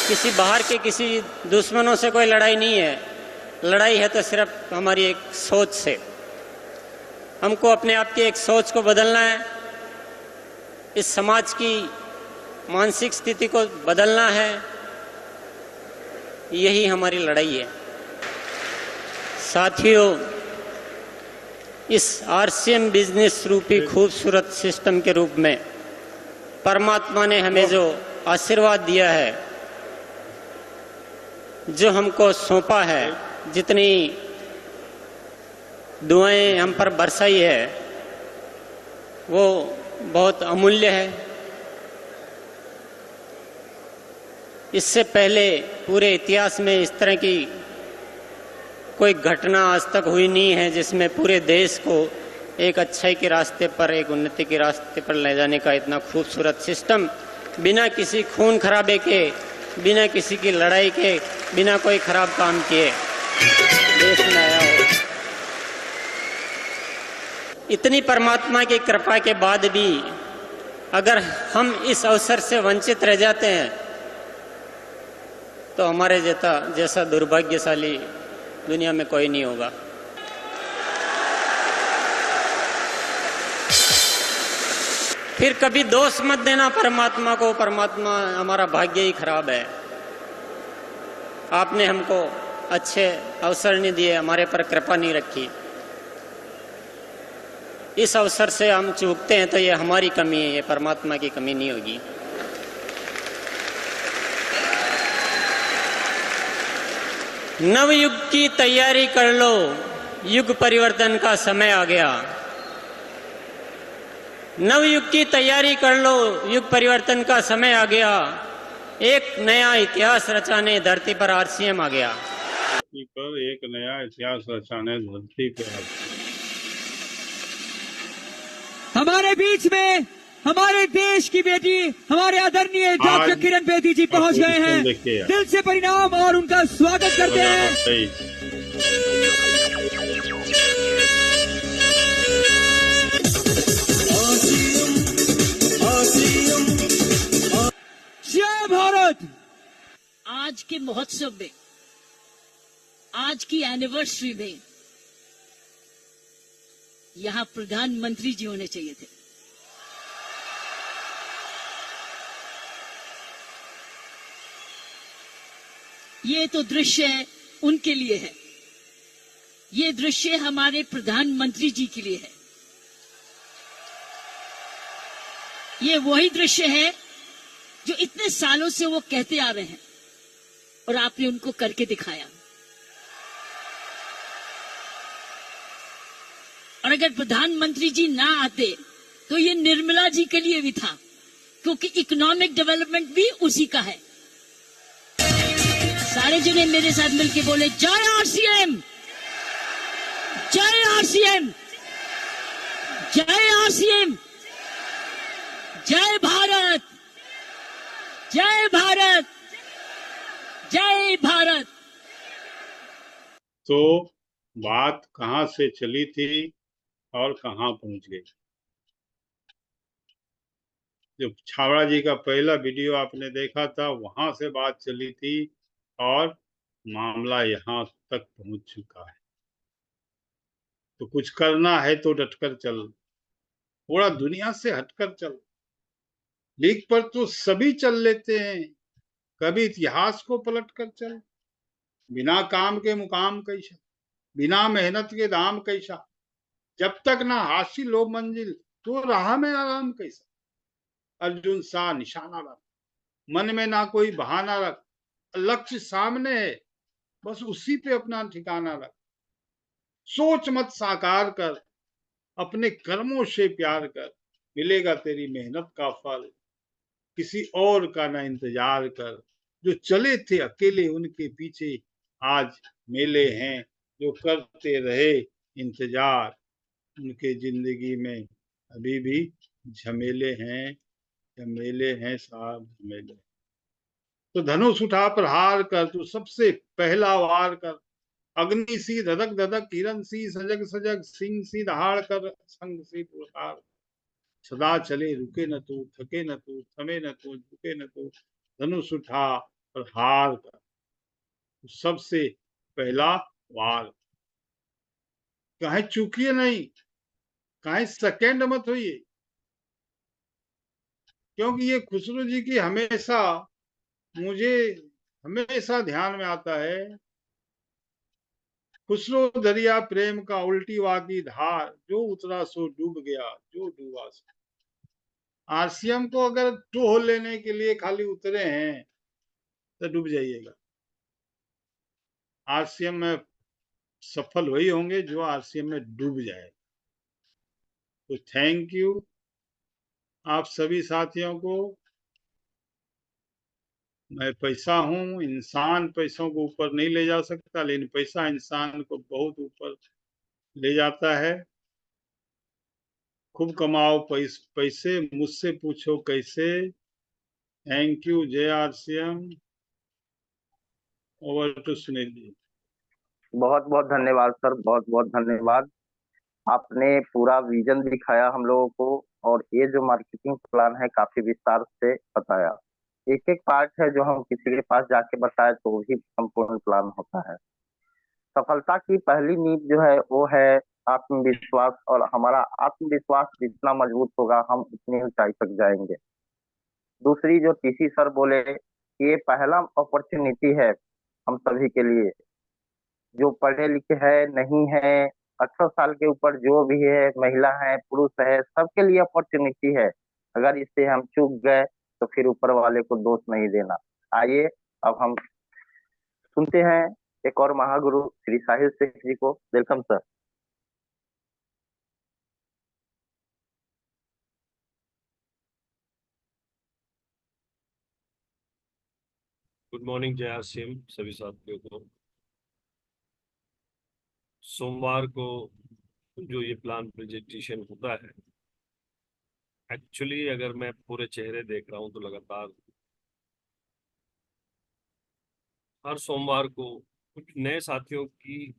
किसी बाहर के किसी दुश्मनों से कोई लड़ाई नहीं है, लड़ाई है तो सिर्फ हमारी एक सोच से। हमको अपने आप की एक सोच को बदलना है, इस समाज की मानसिक स्थिति को बदलना है, यही हमारी लड़ाई है। साथियों, इस आरसीएम बिजनेस रूपी खूबसूरत सिस्टम के रूप में परमात्मा ने हमें जो आशीर्वाद दिया है, जो हमको सौंपा है, जितनी दुआएं हम पर बरसाई है, वो बहुत अमूल्य है। इससे पहले पूरे इतिहास में इस तरह की कोई घटना आज तक हुई नहीं है जिसमें पूरे देश को एक अच्छाई के रास्ते पर, एक उन्नति के रास्ते पर ले जाने का इतना खूबसूरत सिस्टम बिना किसी खून खराबे के, बिना किसी की लड़ाई के, बिना कोई खराब काम किए देश में आया हो। इतनी परमात्मा की कृपा के बाद भी अगर हम इस अवसर से वंचित रह जाते हैं तो हमारे जैसा दुर्भाग्यशाली दुनिया में कोई नहीं होगा। फिर कभी दोष मत देना परमात्मा को, परमात्मा हमारा भाग्य ही खराब है, आपने हमको अच्छे अवसर नहीं दिए, हमारे पर कृपा नहीं रखी। इस अवसर से हम चूकते हैं तो ये हमारी कमी है, ये परमात्मा की कमी नहीं होगी। नवयुग की तैयारी कर लो, युग परिवर्तन का समय आ गया। नवयुग की तैयारी कर लो, युग परिवर्तन का समय आ गया। एक नया इतिहास रचाने धरती पर आरसीएम आ गया। पर एक नया इतिहास रचाने धरती पर हमारे बीच में हमारे देश की बेटी, हमारे आदरणीय डॉक्टर किरण बेदी जी पहुंच गए हैं। दिल से परिणाम और उनका स्वागत करते हैं। जय भारत। आज के महोत्सव में, आज की एनिवर्सरी में यहां प्रधानमंत्री जी होने चाहिए थे। ये तो दृश्य उनके लिए है, ये दृश्य हमारे प्रधानमंत्री जी के लिए है। ये वही दृश्य है जो इतने सालों से वो कहते आ रहे हैं और आपने उनको करके दिखाया। और अगर प्रधानमंत्री जी ना आते तो ये निर्मला जी के लिए भी था, क्योंकि इकोनॉमिक डेवलपमेंट भी उसी का है। सारे जने मेरे साथ मिलके बोले जय आरसीएम, जय आरसीएम, जय आरसीएम, जय भारत, जय भारत, जय भारत। तो बात कहां से चली थी और कहां पहुंच गई? जो छावड़ा जी का पहला वीडियो आपने देखा था, वहां से बात चली थी और मामला यहाँ तक पहुंच चुका है। तो कुछ करना है तो डटकर चल, थोड़ा दुनिया से हटकर चल। लीक पर तो सभी चल लेते हैं, कभी इतिहास को पलट कर चल। बिना काम के मुकाम कैसा, बिना मेहनत के दाम कैसा। जब तक ना हासिल हो मंजिल तो राह में आराम कैसा। अर्जुन सा निशाना रख, मन में ना कोई बहाना रख। लक्ष्य सामने है, बस उसी पे अपना ठिकाना रख। सोच मत साकार कर, अपने कर्मों से प्यार कर। मिलेगा तेरी मेहनत का फल, किसी और का ना इंतजार कर। जो चले थे अकेले उनके पीछे आज मेले हैं, जो करते रहे इंतजार उनके जिंदगी में अभी भी झमेले हैं। झमेले हैं साहब, झमेले। तो धनुष उठा प्रहार कर, तू सबसे पहला वार कर। अग्नि सी धधक धधक, किरण सी सजग सजग, सिंह सी दहाड़ कर, संग सी पुरकार। सदा चले रुके न तू, थके न तू, थमे न तू, झुके न तू, धनुष उठा प्रहार कर। सबसे पहला वार। कहीं चूकिए नहीं, कहीं सेकेंड मत होइए, क्योंकि ये खुसरो जी की हमेशा मुझे हमेशा ध्यान में आता है। खुसरो दरिया प्रेम का उल्टी वागी धार, जो उतरा सो डूब गया, जो डूबा सो। आरसीएम को अगर टोह लेने के लिए खाली उतरे हैं तो डूब जाइएगा। आरसीएम में सफल वही होंगे जो आरसीएम में डूब जाए। तो थैंक यू आप सभी साथियों को। मैं पैसा हूं, इंसान पैसों को ऊपर नहीं ले जा सकता, लेकिन पैसा इंसान को बहुत ऊपर ले जाता है। खूब कमाओ पैसे, मुझसे पूछो कैसे। Thank you. जय RCM. Over to Sunil ji. बहुत बहुत धन्यवाद सर, बहुत बहुत धन्यवाद। आपने पूरा विजन दिखाया हम लोगों को, और ये जो मार्केटिंग प्लान है काफी विस्तार से बताया। एक एक पार्ट है जो हम किसी के पास जाके बताए तो वो भी संपूर्ण प्लान होता है। सफलता की पहली नींव जो है वो है आत्मविश्वास, और हमारा आत्मविश्वास जितना मजबूत होगा हम उतनी ऊंचाई तक जाएंगे। दूसरी जो टीसी सर बोले, ये पहला अपॉर्चुनिटी है हम सभी के लिए, जो पढ़े लिखे है नहीं है, 18 साल के ऊपर जो भी है, महिला है पुरुष है, सबके लिए अपॉर्चुनिटी है। अगर इससे हम चूक गए तो फिर ऊपर वाले को दोष नहीं देना। आइए अब हम सुनते हैं एक और महागुरु श्री साहिल शेख जी को। Welcome sir. Good morning. जय आरसीएम सभी साथियों को। सोमवार को जो ये प्लान प्रेजेंटेशन होता है, एक्चुअली अगर मैं पूरे चेहरे देख रहा हूं तो लगातार हर सोमवार को कुछ नए साथियों की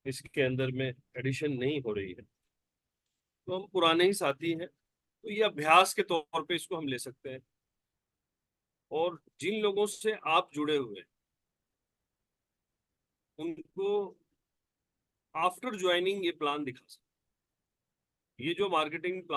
इसके अंदर में एडिशन नहीं हो रही है, तो हम पुराने ही साथी हैं, तो ये अभ्यास के तौर पे इसको हम ले सकते हैं। और जिन लोगों से आप जुड़े हुए उनको आफ्टर ज्वाइनिंग ये प्लान दिखा सकते। ये जो मार्केटिंग